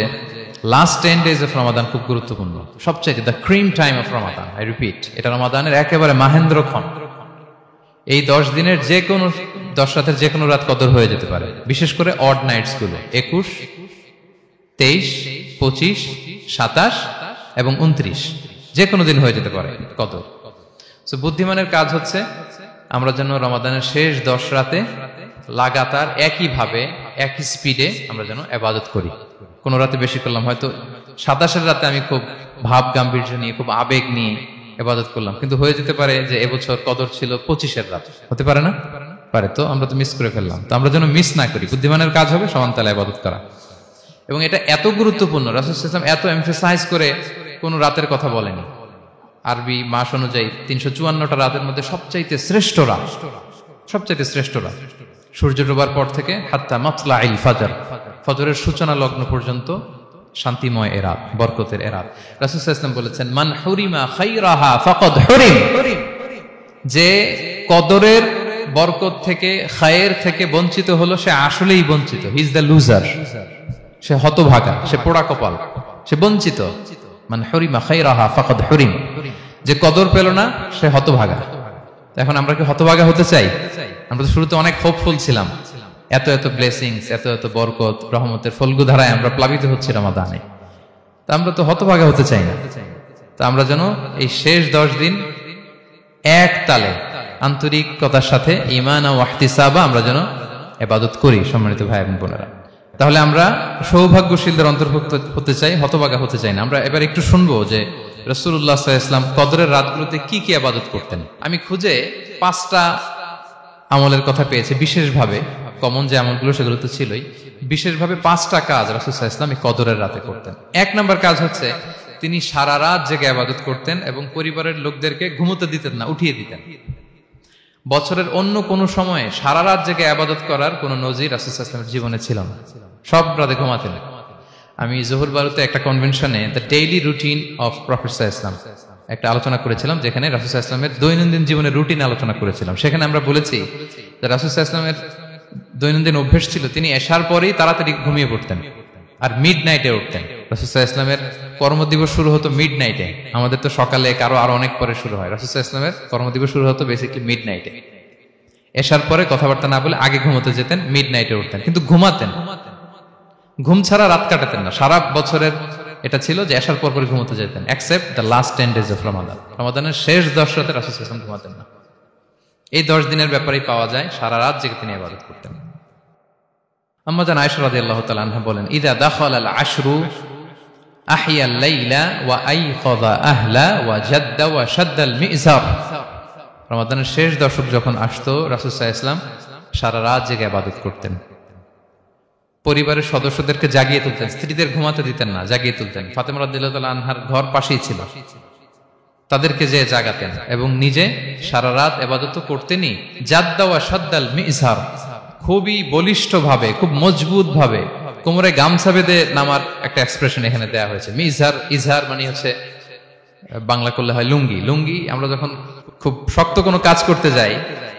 লাস্ট 10 days অফ রমাদান খুব গুরুত্বপূর্ণ, সবচেয়ে the cream time of Ramadan. I repeat, এটা রমাদানের একেবারে মাহেন্দ্রক্ষণ। এই 10 দিনের যে কোনো 10 রাতের যে কোনো রাত কদর হয়ে যেতে পারে, বিশেষ করে অড নাইটস গুলো 21, 23, 25, 27 এবং 29, যে কোনো দিন হয়ে যেতে পারে কদর। তো বুদ্ধিমানের কাজ হচ্ছে আমরা যেন রমাদানের শেষ 10 রাতে লাগাতার একইভাবে একই স্পিডে আমরা যেন ইবাদত করি। কোন রাতে বেশি করলাম, হয়তো 27-এর রাতে আমি খুব ভাব গাম্ভীর্য নিয়ে খুব আবেগ নিয়ে ইবাদত করলাম, কিন্তু হয়ে যেতে পারে যে এবছর কদর ছিল 25-এর রাত, হতে পারে না? পারে। তো আমরা তো মিস করে ফেললাম। তো আমরা যেন মিস না করি, বুদ্ধিমানের কাজ হবে সমান তালে ইবাদত করা। এবং এটা এত গুরুত্বপূর্ণ, রাসূল সাল্লাল্লাহু আলাইহি ওয়াসাল্লাম এত এমফাসাইজ করে কোন রাতের কথা বলেনি। আরবি মাস অনুযায়ী 354টা রাতের মধ্যে সবচাইতে শ্রেষ্ঠ রাত, সবচাইতে শ্রেষ্ঠ রাত সূর্য ডোবার পর থেকে হাত্তা মাতলাইল ফাজর, ফজরের সূচনা লগ্ন পর্যন্ত শান্তিময় এ রাত, বরকতের এ রাত। রাসূল সাল্লাল্লাহু আলাইহি ওয়াসাল্লাম বলেছেন মান হুরিমা খাইরাহা ফাকাদ হুরিম, যে কদরের বরকত থেকে, খায়ের থেকে বঞ্চিত হলো সে আসলেই বঞ্চিত। হি ইজ দ্য লুজার, সে হতভাগা, সে পোড়া কপাল, সে বঞ্চিত। মান হুরিমা খাইরাহা ফাকাদ হুরিম, যে কদর পেল না সে হতভাগা। এখন আমরা কি হতভাগা হতে চাই? আমরা তো শুরুতে অনেক হোপফুল ছিলাম, এত এত ব্লেসিংস, এত এত বরকত, রহমতের ফলগু ধারায় আমরা প্লাবিত হচ্ছি রমাদানে। তা আমরা তো হতভাগা হতে চাই না। তো আমরা যেন এই শেষ 10 দিন এক তালে আন্তরিকতার সাথে ঈমান ও ইহতিসাবা আমরা যেন ইবাদত করি। সম্মানিত ভাই এবং বোনেরা, তাহলে আমরা সৌভাগ্যশীলদের অন্তর্ভুক্ত হতে চাই, হতভাগা হতে চাই না। আমরা এবার একটু শুনবো যে রাসূলুল্লাহ সাল্লাল্লাহু আলাইহি ওয়াসাল্লাম কদরের রাতগুলোতে কি কি ইবাদত করতেন। আমি খুঁজে 5টা আমলের কথা পেয়েছি বিশেষভাবে, কমন যে আমলগুলো সেগুলো তো ছিলই, বিশেষভাবে 5টা কাজ রাসূল সাল্লাল্লাহু আলাইহি ওয়াসাল্লাম কদরের রাতে করতেন। 1 নম্বর কাজ হচ্ছে তিনি সারা রাত জেগে ইবাদত করতেন এবং পরিবারের লোকদেরকে ঘুমোতে দিতেন না, উঠিয়ে দিতেন। বছরের অন্য কোন সময়ে সারা রাত জেগে ইবাদত করার কোন নজির রাসূল সাল্লাল্লাহু আলাইহি ওয়াসাল্লামের জীবনে ছিল না, সব রাতে ঘুমাতেন। আমি জোহর বারুতে একটা কনভেনশনে the daily routine of prophet সাল্লাল্লাহু আলাইহি ওয়াসাল্লাম একটা আলোচনা করেছিলাম, যেখানে রাসূল সাল্লাল্লাহু আলাইহি ওয়াসাল্লামের দৈনন্দিন জীবনের রুটিন আলোচনা করেছিলাম। সেখানে আমরা বলেছি যে রাসূল সাল্লাল্লাহু আলাইহি ওয়াসাল্লামের দৈনন্দিন অভ্যাস ছিল তিনি এশার পরেই তাড়াতাড়ি ঘুমিয়ে পড়তেন আর মিড নাইটে উঠতেন। রাসূল সাল্লাল্লাহু আলাইহি ওয়াসাল্লামের কর্মদিবস শুরু হতো মিড নাইটে, আমাদের তো সকালে কারো আরো অনেক পরে শুরু হয়। রাসূল সাল্লাল্লাহু আলাইহি ওয়াসাল্লামের কর্মদিবস শুরু হতো বেসিক্যালি মিড নাইটে। এশার পরে কথাবার্তা না বলে আগে ঘুমোতে যেতেন, মিড নাইটে উঠতেন, কিন্তু ঘুমাতেন, ঘুম ছাড়া রাত কাটাতেন না। সারা বছরের এটা ছিল যে এশার পর পরে ঘুমোতে যেতেন, except the last 10 days of Ramadan. রমাদানের শেষ 10 রাতে রাসূল সাল্লাল্লাহু আলাইহি ওয়াসাল্লাম ঘুমাতেন না। এই 10 দিনের ব্যাপারেই পাওয়া যায় সারা রাত জেগে তিনি ইবাদত করতেন। আম্মা জান আয়েশা রাদিয়াল্লাহু তাআলা আনহা বলেন ইযা দাখালাল আশরু আহিয়াল লাইলা ওয়া আইখাযা আহলা ওয়া জাদ্দা ওয়া শাদ্দাল মিজার। রমাদানের শেষ দশক যখন আসতো রাসূল সাল্লাল্লাহু আলাইহি ওয়াসাল্লাম সারা রাত জেগে ইবাদত করতেন, পরিবারের সদস্যদেরকে জাগিয়ে তুলতেন, স্ত্রীদের ঘুমাতে দিতেন না, জাগিয়ে তুলতেন। ফাতেমা রাদিয়াল্লাহু তাআলা আনহার ঘর পাশেই ছিল, তাদেরকে যে জাগাতেন এবং নিজে সারা রাত ইবাদত করতেনই। জাদ্দা ওয়া শাদ্দাল মিজার, খুবই বলিষ্ঠ ভাবে, খুব মজবুত ভাবে কোমরে গামছা বেঁধে নামার একটা এক্সপ্রেশন এখানে দেওয়া হয়েছে। মিজার, ইজহার মানে হচ্ছে বাংলা করলে হয় লুঙ্গি। লুঙ্গি আমরা যখন খুব শক্ত কোনো কাজ করতে যাই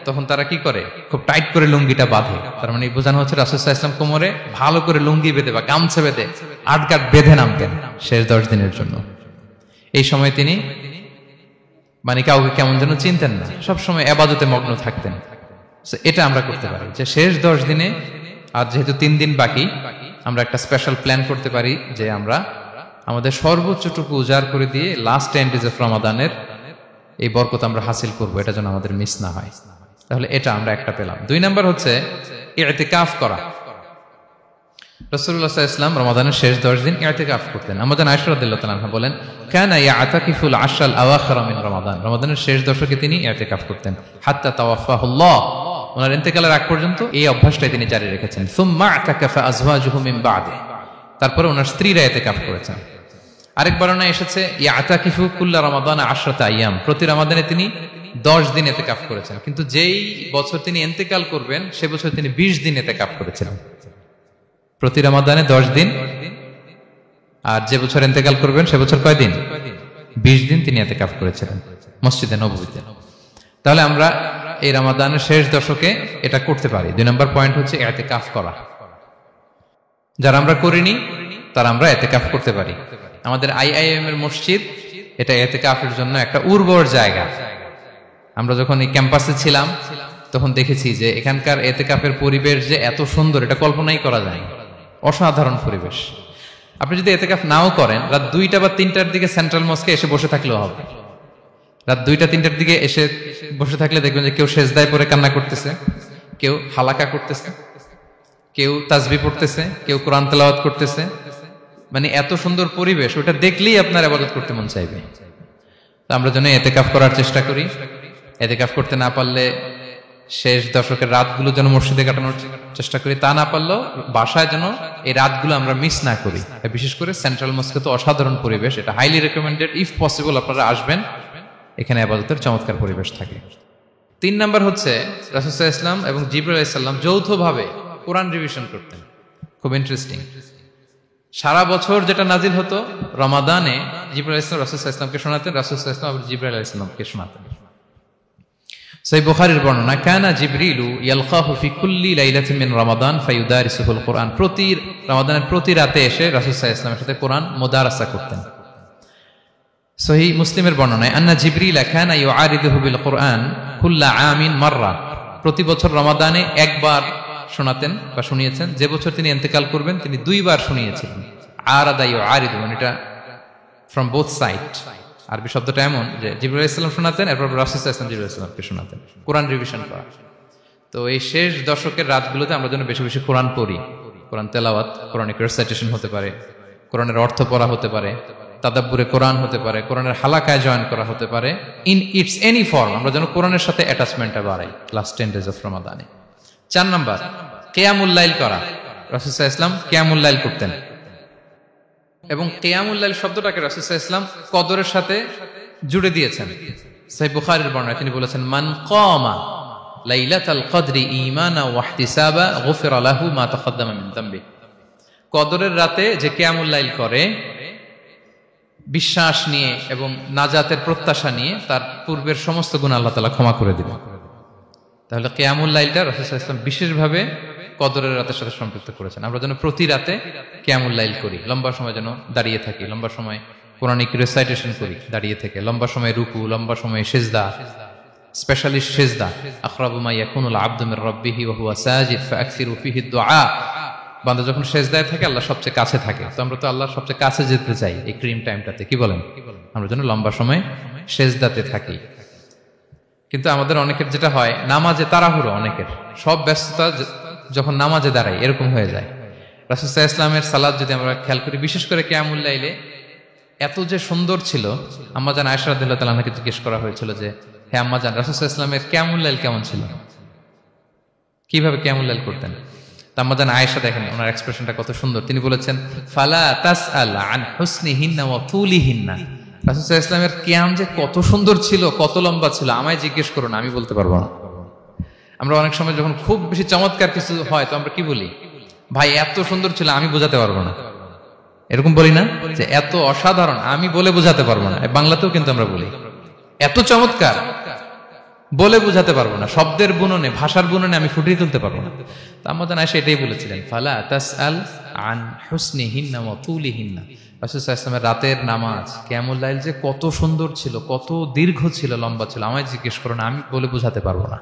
তখন তারা কি করে, খুব টাইট করে লুঙ্গিটা বাঁধে। তার মানে বোঝানো হচ্ছে রাসূল সাল্লাল্লাহু আলাইহি ওয়াসাল্লাম কোমরে ভালো করে লুঙ্গি বেঁধে বা গামছা বেঁধে আটগাট বেঁধে নামতেন শেষ 10 দিনের জন্য। এই সময় তিনি মানে কাউকে কেমন যেন চিনতেন না, সবসময় ইবাদতে মগ্ন থাকতেন। এটা আমরা করতে পারি যে শেষ 10 দিনে, আর যেহেতু 3 দিন বাকি, আমরা একটা স্পেশাল প্ল্যান করতে পারি যে আমরা আমাদের সর্বোচ্চটুকু উজাড় করে দিয়ে লাস্ট 10 days অফ রমাদানের এই বরকত আমরা হাসিল করব, এটা যেন আমাদের মিস না হয়। তাহলে এটা আমরা একটা পেলাম। 2 নাম্বার হচ্ছে ইতিকাফ করা। রাসূলুল্লাহ সাল্লাল্লাহু আলাইহি ওয়াসাল্লাম রমাদানের শেষ 10 দিন ইতিকাফ করতেন। আমাদের আয়েশা রাদিয়াল্লাহু তাআলা আনহা বলেন কানা ইয়াতাকিফুল আশরাল আওয়াখির মিন রমাদান। রমাদানের শেষ দশকে তিনি ইতিকাফ করতেন হাত্তা তাওয়াফাহুল্লাহ, ওনার ইন্তেকালের আগ পর্যন্ত এই অভ্যাসটাই তিনি জারি রেখেছেন। সুম্মা আতাকাফা আজওয়াজুহু মিন বাদে, তারপরে ওনার স্ত্রীরা ইতিকাফ করেছেন। আরেক বর্ণনা এসেছে ইয়াতাকিফু কুল্লা রমাদান 10 আইয়াম, প্রতি রমাদানে তিনি 10 দিন ইতিকাফ করেছেন। কিন্তু যেই বছর তিনি ইন্তেকাল করবেন সে বছর তিনি 20 দিন ইতিকাফ করেছিলেন। প্রতি রমাদানে 10 দিন, আর যে বছর ইন্তেকাল করবেন সে বছর কয় দিন? 20 দিন তিনি ইতিকাফ করেছিলেন মসজিদে নববীতে। তাহলে আমরা এই রমাদানের শেষ দশকে এটা করতে পারি। 2 নম্বর পয়েন্ট হচ্ছে ইতিকাফ করা। যারা আমরা করিনি তারা আমরা ইতিকাফ করতে পারি। আমাদের আইআইএম এর মসজিদ এটা ইতিকাফের জন্য একটা উর্বর জায়গা। আমরা যখন এই ক্যাম্পাসে ছিলাম তখন দেখেছি যে এখানকার ইতিকাফের পরিবেশ যে এত সুন্দর এটা কল্পনাই করা যায় না। অসাধারণ পরিবেশ। আপনি যদি ইতিকাফ নাও করেন, রাত 2টা বা 3টার দিকে সেন্ট্রাল মস্কে এসে বসে থাকলেও হবে। রাত 2টা 3টার দিকে এসে বসে থাকলে দেখবেন যে কেউ সেজদায় পড়ে কান্না করতেছে, কেউ হালাকা করতেছে, কেউ তাসবিহ পড়তেছে, কেউ কোরআন তেলাওয়াত করতেছে। মানে এত সুন্দর পরিবেশ, ওটা দেখলেই আপনার ইবাদত করতে মন চাইবে। তো আমরা যেন ইতিকাফ করার চেষ্টা করি। ইতিকাফ করতে না পারলে শেষ দশকের রাতগুলো যেন মসজিদে কাটানোর চেষ্টা করি, তা না পারলেও বাসায় যেন এই রাতগুলো আমরা মিস না করি। বিশেষ করে সেন্ট্রাল মস্কে তো অসাধারণ পরিবেশ, এটা হাইলি রেকমেন্ডেড। ইফ পসিবল আপনারা আসবেন, এখানে ইবাদতের চমৎকার পরিবেশ থাকে। 3 নাম্বার হচ্ছে রাসূল সাল্লাল্লাহু আলাইহি ওয়াসাল্লাম এবং জিবরাইল আলাইহিস সালাম যৌথভাবে কোরআন রিভিশন করতেন। খুব ইন্টারেস্টিং। সারা বছর যেটা নাজিল হতো, রমাদানে জিবরাইল আলাইহিস সালাম রাসূল সাল্লাল্লাহু আলাইহি ওয়াসাল্লামকে শোনাতেন, রাসূল সাল্লাল্লাহু আলাইহি ওয়াসাল্লাম আবার জিবরাইল আলাইহিস সালামকে শোনাতেন। সহিহ বুখারীর বর্ণনা, কানা জিবরিলু ইয়ালকাহু ফি কুল্লি লাইলাতিন মিন রমাদান ফায়ুদারিসুহুল কুরআন। প্রতি রমাদানের প্রতি রাতে এসে রাসূল সাল্লাল্লাহু আলাইহি ওয়াসাল্লামের সাথে কোরআন মুদারাসা করতেন। সহিহ মুসলিমের বর্ণনায়, আন্না জিবরিল কানা ইউআরিদুহু বিল কুরআন কুল্লা আমিন মাররা। প্রতি বছর রমাদানে একবার শোনাতেন বা শুনিয়েছেন। যে বছর তিনি ইন্তেকাল করবেন তিনি 2 বার শুনিয়েছিলেন। আরাদা ইউআরিদু, মানে এটা ফ্রম বোথ সাইড। আরবি শব্দটা এমন যে জিবরাইল আলাইহিস সালাম শোনাতেন, এরপর রাসূল সাল্লাল্লাহু আলাইহি ওয়াসাল্লাম জিবরাইল আলাইহিস সালামকে শোনাতেন। কোরআন রিভিশন করা। তো এই শেষ দশকের রাতগুলোতে আমরা যেন বেশি বেশি কোরআন পড়ি। কোরআন তেলাওয়াত, কোরআনিক রিসাইটেশন হতে পারে, কোরআনের অর্থ পড়া হতে পারে, তাদাব্বুরে কোরআন হতে পারে, কোরআনের হালাকায় জয়েন করা হতে পারে। ইন ইটস এনি ফর্ম আমরা যেন কোরআনের সাথে অ্যাটাচমেন্টটা বাড়াই লাস্ট 10 ডেজ অফ রমাদানে। 4 নাম্বার, কিয়ামুল লাইল করা। রাসূল সাল্লাল্লাহু আলাইহি ওয়াসাল্লাম কিয়ামুল লাইল করতেন। এবং কিয়ামুল লাইল শব্দটাকে রাসূল সাল্লাল্লাহু আলাইহি ওয়াসাল্লাম কদরের সাথে জুড়ে দিয়েছেন। সহিহ বুখারীর বর্ণনায় তিনি বলেছেন, মান কামা লাইলাতাল কদরি ঈমানা ওয়া ইহতিসাবা গুফিরা লাহু মা তাকাদ্দামা মিন যামবি। কদরের রাতে যে কিয়ামুল লাইল করে বিশ্বাস নিয়ে এবং নাজাতের প্রত্যাশা নিয়ে, তার পূর্বের সমস্ত গুনাহ আল্লাহ তাআলা ক্ষমা করে দিবেন। তাহলে কিয়ামুল লাইলটা রাসূল সাল্লাল্লাহু আলাইহি ওয়াসাল্লাম বিশেষভাবে কদরের রাতের সাথে সম্পৃক্ত করেছেন। আমরা যেন প্রতি রাতে কিয়ামুল লাইল করি, লম্বা সময় যেন দাঁড়িয়ে থাকি, লম্বা সময় কোরআনিক রিসাইটেশন করি দাঁড়িয়ে থেকে, লম্বা সময় রুকু, লম্বা সময় সিজদা, স্পেশালি সিজদা। আখরাবু মা ইয়াকুনুল আবদু মির রাব্বিহি ওয়া হুয়া সাজিদ ফাআকসিরু ফিহি দুআ। বান্দা যখন সিজদায় থাকে আল্লাহ সবচেয়ে কাছে থাকে। তো আমরা তো আল্লাহর সবচেয়ে কাছে যেতে চাই এই ক্রিম টাইমটাতে, কি বলেন? আমরা যেন লম্বা সময় সিজদাতে থাকি। কিন্তু আমাদের অনেকের যেটা হয়, নামাজে তাড়াহুড়ো, অনেকের সব ব্যস্ততা যখন নামাজে দাঁড়াই এরকম হয়ে যায়। রাসূল সাল্লাল্লাহু আলাইহি ওয়াসাল্লামের সালাত যদি আমরা খেয়াল করি, বিশেষ করে কিয়ামুল লাইলে এত যে সুন্দর ছিল। আম্মা জান আয়েশা রাদিয়াল্লাহু তাআলা আনহাকে জিজ্ঞেস করা হয়েছিল যে, হে আম্মা জান, রাসূল সাল্লাল্লাহু আলাইহি ওয়াসাল্লামের কিয়ামুল লাইল কেমন ছিল, কিভাবে কিয়ামুল লাইল করতেন? আম্মা জান আয়েশা, দেখেন ওনার এক্সপ্রেশনটা কত সুন্দর। তিনি বলেছেন, ফালা তাসআল আন হুসনিহিন্না ওয়া তুলিহিন্না। রাসূল সাল্লাল্লাহু আলাইহি ওয়াসাল্লামের কিয়াম যে কত সুন্দর ছিল, কত লম্বা ছিল, আমায় জিজ্ঞেস করো না, আমি বলতে পারবো না। আমরা অনেক সময় যখন খুব বেশি চমৎকার কিছু হয় তো আমরা কি বলি, ভাই এত সুন্দর ছিল, আমি বোঝাতে পারবো না। এরকম বলি না যে এত অসাধারণ, আমি বলে বোঝাতে পারবো না। বাংলাতেও কিন্তু আমরা বলি এত চমৎকার, বলে বোঝাতে পারবো না, শব্দের বুননে, ভাষার বুননে আমি ফুটিয়ে তুলতে পারবো না। তো আমাদের আয়েশা এটাই বলেছিলেন, ফালা তাসআল আন হুসনিহিন্না ওয়া তুলিহিন্না। রাসূল সাল্লাল্লাহু আলাইহি ওয়াসাল্লামের রাতের নামাজ কিয়ামুল লাইল যে কত সুন্দর ছিল, কত দীর্ঘ ছিল, লম্বা ছিল, আমায় জিজ্ঞেস করো না, আমি বলে বোঝাতে পারবো না।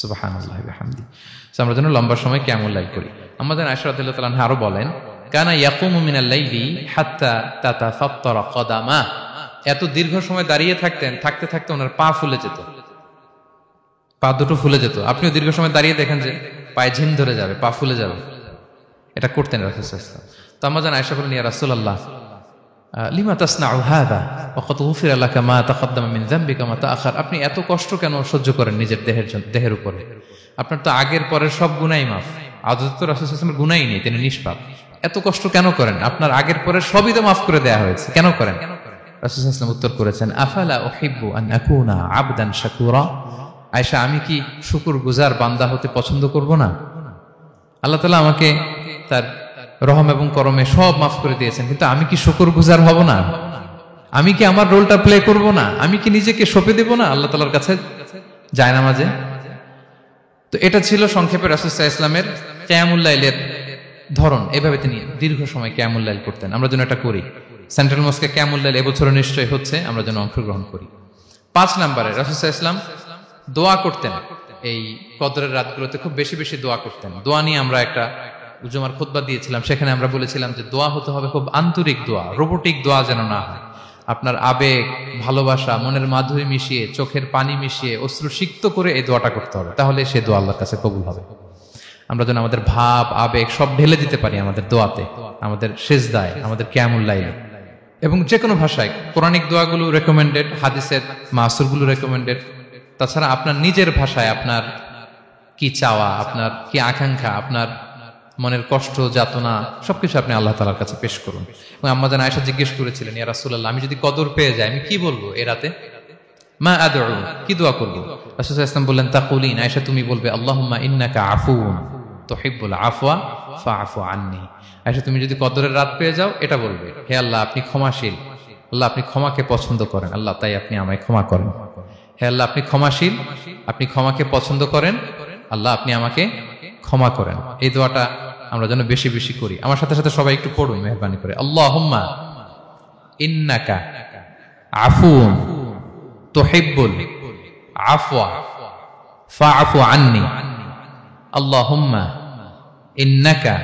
সুবহানাল্লাহি ওয়া বিহামদি। আমরা যেন লম্বা সময় কিয়ামুল লাইল করি। আমাদের আয়েশা রাদিয়াল্লাহু তাআলা আনহা আরো বলেন, কানা ইয়াকুমু মিনাল লাইলি হাত্তা তাতাফাত্তারা কদামা। এত দীর্ঘ সময় দাঁড়িয়ে থাকতেন, থাকতে থাকতে ওনার পা ফুলে যেত, পা দুটো ফুলে যেত। আপনিও দীর্ঘ সময় দাঁড়িয়ে দেখেন যে পায়ে ঝিম ধরে যাবে, পা ফুলে যাবে, এটা করতেন রাসূল সাল্লাল্লাহু আলাইহি ওয়াসাল্লাম। তো আম্মা জান আয়েশা বলেন, ইয়া রাসূলুল্লাহ লিমা তাসনাউ হাযা ওয়া ক্বাদ গুফিরা লাকা মা তাকাদ্দামা মিন যামবিকা মা তাআখার। আপনি এত কষ্ট কেন সহ্য করেন নিজের দেহের উপরে? আপনার তো আগের পরের সব গুনাহই মাফ। আদতে তো রাসূল সাল্লাল্লাহু আলাইহি ওয়াসাল্লামের গুনাহই নেই, তিনি নিষ্পাপ। এত কষ্ট কেন করেন? আপনার আগের পরের সবই তো মাফ করে দেয়া হয়েছে, কেন করেন? রাসূল সাল্লাল্লাহু আলাইহি ওয়াসাল্লাম উত্তর করেছেন, আফালা উহিব্বু আন আকুনা আবদান শাকুরা। আয়েশা, আমি কি শুকরগুজার বান্দা হতে পছন্দ করব না? আল্লাহ তাআলা আমাকে তার রহম এবং করমে সব মাফ করে দিয়েছেন, কিন্তু আমি কি শুকরগুজার হব না? আমি কি আমার রোলটা প্লে করব না? আমি কি নিজেকে সঁপে দেব না আল্লাহ তাআলার কাছে জায়নামাজে? তো এটা ছিল সংক্ষেপে রাসূল সাল্লাল্লাহু আলাইহি ওয়াসাল্লামের কিয়ামুল লাইলের ধরন। এভাবে তিনি দীর্ঘ সময় কিয়ামুল লাইল করতেন। আমরা যেন এটা করি। সেন্ট্রাল মস্কে কিয়ামুল লাইল এবছরও নিশ্চয়ই হচ্ছে, আমরা যেন অংশগ্রহণ করি। 5 নম্বরে রাসূল সাল্লাল্লাহু আলাইহি ওয়াসাল্লাম দোয়া করতেন। এই কদরের রাতগুলোতে খুব বেশি বেশি দোয়া করতেন। দোয়া নিয়ে আমরা একটা জুমার খুতবা দিয়েছিলাম, সেখানে আমরা বলেছিলাম যে দোয়া হতে হবে খুব আন্তরিক দোয়া, রোবোটিক দোয়া যেন না হয়। আপনার আবেগ, ভালোবাসা, মনের মাধুরী মিশিয়ে, চোখের পানি মিশিয়ে, অশ্রু সিক্ত করে এই দোয়াটা করতে হবে, তাহলে সে দোয়া আল্লাহর কাছে কবুল হবে। আমরা যেন আমাদের ভাব, আবেগ সব ঢেলে দিতে পারি আমাদের দোয়াতে, আমাদের সিজদায়, আমাদের কিয়ামুল লাইলে। এবং যে কোনো ভাষায় কোরআনিক দোয়াগুলো রেকমেন্ডেড, হাদিসের মাসুরগুলো রেকমেন্ডেড। তাছাড়া আপনার নিজের ভাষায় আপনার কি চাওয়া, আপনার কি আকাঙ্ক্ষা, আপনার মনের কষ্ট, যাতনা সবকিছু আপনি আল্লাহ তাআলার কাছে পেশ করুন। এবং আম্মা জান আয়েশা জিজ্ঞেস করেছিলেন, ইয়া রাসূলুল্লাহ, আমি যদি কদর পেয়ে যাই আমি কি বলবো এই রাতে? মা আদউ, কি দোয়া করব? রাসূল সাল্লাল্লাহু আলাইহি ওয়াসাল্লাম বললেন, তাকুলিন, আয়েশা তুমি বলবে, আল্লাহুম্মা ইন্নাকা আফুউন তুহিব্বুল আফওয়া ফাআফু আন্নী। আয়েশা তুমি যদি কদরের রাত পেয়ে যাও এটা বলবে, হে আল্লাহ আপনি ক্ষমাশীল, আল্লাহ আপনি ক্ষমাকে পছন্দ করেন, আল্লাহ তাই আপনি আমায় ক্ষমা করেন। হে আল্লাহ আপনি ক্ষমাশীল, আপনি ক্ষমাকে পছন্দ করেন, আল্লাহ আপনি আমাকে ক্ষমা করেন। এই দোয়াটা আমরা যেন বেশি বেশি করি। আমার সাথে সাথে সবাই একটু পড়ুন মেহেরবানি করে, আল্লাহুম্মা ইন্নাকা আফুউন তুহিব্বুল আফওয়া ফাআফু আন্নী। আল্লাহুম্মা ইন্নাকা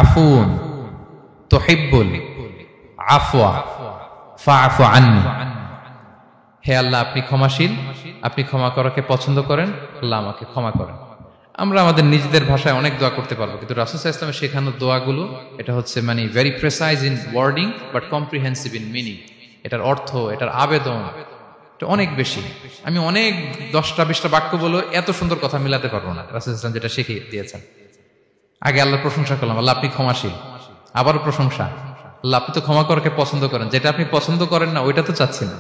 আফুউন তুহিব্বুল আফওয়া ফাআফু আন্নী। হে আল্লাহ আপনি ক্ষমাশীল, আপনি ক্ষমা করাকে পছন্দ করেন, আল্লাহ আমাকে ক্ষমা করেন। আমরা আমাদের নিজেদের ভাষায় অনেক দোয়া করতে পারবো, কিন্তু রাসূল সাল্লাল্লাহু আলাইহি ওয়াসাল্লামের শেখানো দোয়াগুলো এটা হচ্ছে মানে very precise in wording but comprehensive in meaning. এটার অর্থ, এটার আবেদন এটা অনেক বেশি। আমি অনেক 10টা-20টা বাক্য বলে এত সুন্দর কথা মিলাতে পারবো না। রাসূল সাল্লাল্লাহু আলাইহি ওয়াসাল্লাম যেটা শিখিয়ে দিয়েছেন, আগে আল্লাহর প্রশংসা করলাম, আল্লাহ আপনি ক্ষমাশীল, আবারও প্রশংসা, আল্লাহ আপনি তো ক্ষমা করাকে পছন্দ করেন। যেটা আপনি পছন্দ করেন না ওইটা তো চাচ্ছি না,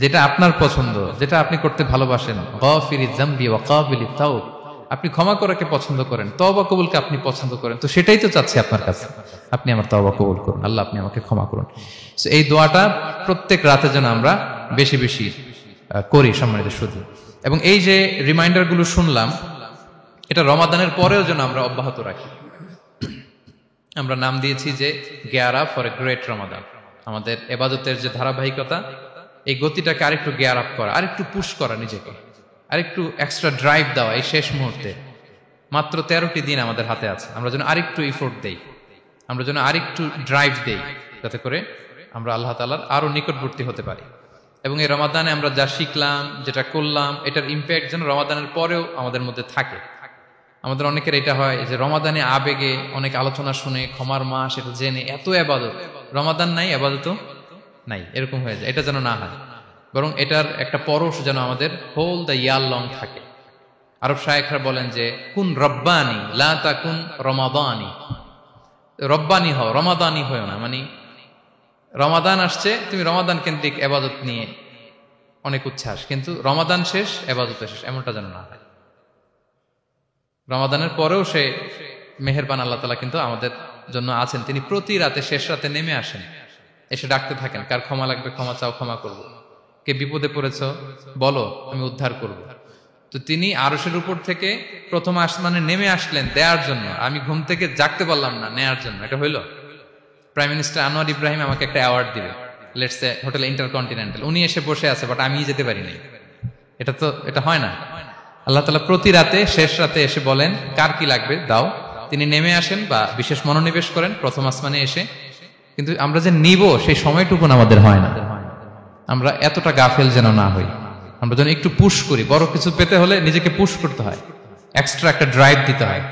যেটা আপনার পছন্দ, যেটা আপনি করতে ভালোবাসেন, গাফিরিয যামবি ওয়া কাবিলিত তাওব, আপনি ক্ষমা করাকে পছন্দ করেন, তওবা কবুলকে আপনি পছন্দ করেন, তো সেটাই তো চাচ্ছি আপনার কাছে, আপনি আমার তওবা কবুল করুন, আল্লাহ আপনি আমাকে ক্ষমা করুন। সো এই দোয়াটা প্রত্যেক রাতে যেন আমরা বেশি বেশি করি সম্মানিত সুধী। এবং এই যে রিমাইন্ডারগুলো শুনলাম, এটা রমাদানের পরেও যেন আমরা অব্যাহত রাখি। আমরা নাম দিয়েছি যে gear up for a great Ramadan. আমাদের ইবাদতের যে ধারাবাহিকতা, এই গতিটাকে আরেকটু গিয়ার আপ করা, আরেকটু পুশ করা নিজেকে, আরেকটু এক্সট্রা ড্রাইভ দেওয়া এই শেষ মুহূর্তে। মাত্র 13টি দিন আমাদের হাতে আছে, আমরা যেন আরেকটু এফোর্ট দেই, আমরা যেন আরেকটু ড্রাইভ দেই, যাতে করে আমরা আল্লাহ তাআলার আরো নিকটবর্তী হতে পারি। এবং এই রমাদানে আমরা যা শিখলাম, যেটা করলাম, এটার ইম্প্যাক্ট যেন রমাদানের পরেও আমাদের মধ্যে থাকে। আমাদের অনেকের এটা হয় যে রমাদানে আবেগে অনেক আলোচনা শুনে, ক্ষমার মাস এটা জেনে এত ইবাদত, রমাদান নাই ইবাদতও নাই, এরকম হয়ে যায়। এটা যেন না হয়, বরং এটার একটা পরশ যেন আমাদের হোল দ্য ইয়ার লং থাকে। আরব শায়েখরা বলেন যে কুন রব্বানি লা তাকুন রমাদানি, রব্বানি হও, রমাদানি হও না। মানে রমাদান আসছে, তুমি রমাদান কেন্দ্রিক ইবাদত নিয়ে অনেক উচ্ছ্বাস, কিন্তু রমাদান শেষ ইবাদত শেষ, এমনটা যেন না হয়। রমাদানের পরেও সে মেহেরবান আল্লাহ তাআলা কিন্তু আমাদের জন্য আছেন। তিনি প্রতি রাতে শেষ রাতে নেমে আসেন, এসে ডাকতে থাকেন, কার ক্ষমা লাগবে ক্ষমা চাও, ক্ষমা করব। কে বিপদে পড়েছ বলো, আমি উদ্ধার করব। তো তিনি আরশের উপর থেকে প্রথম আসমানে নেমে আসলেন দেওয়ার জন্য। আমি ঘুম থেকে জাগতে পারলাম না, নেয়ার জন্য। এটা হইল প্রাইম মিনিস্টার আনোয়ার ইব্রাহিম আমাকে একটা অ্যাওয়ার্ড দিবে, লেটস সে হোটেল ইন্টারকন্টিনেন্টাল, উনি এসে বসে আছে, বাট আমি যেতে পারি নাই। এটা হয় না। আল্লাহ তাআলা প্রতি রাতে শেষ রাতে এসে বলেন কার কি লাগবে দাও। তিনি নেমে আসেন বা বিশেষ মনোনিবেশ করেন প্রথম আসমানে এসে, কিন্তু আমরা যে নিব সেই সময়টুকুন আমাদের হয় না। আমরা এতটা গাফেল যেন না হই, আমরা যেন একটু পুশ করি। বড় কিছু পেতে হলে নিজেকে পুশ করতে হয়, এক্সট্রা একটা ড্রাইভ দিতে হয়।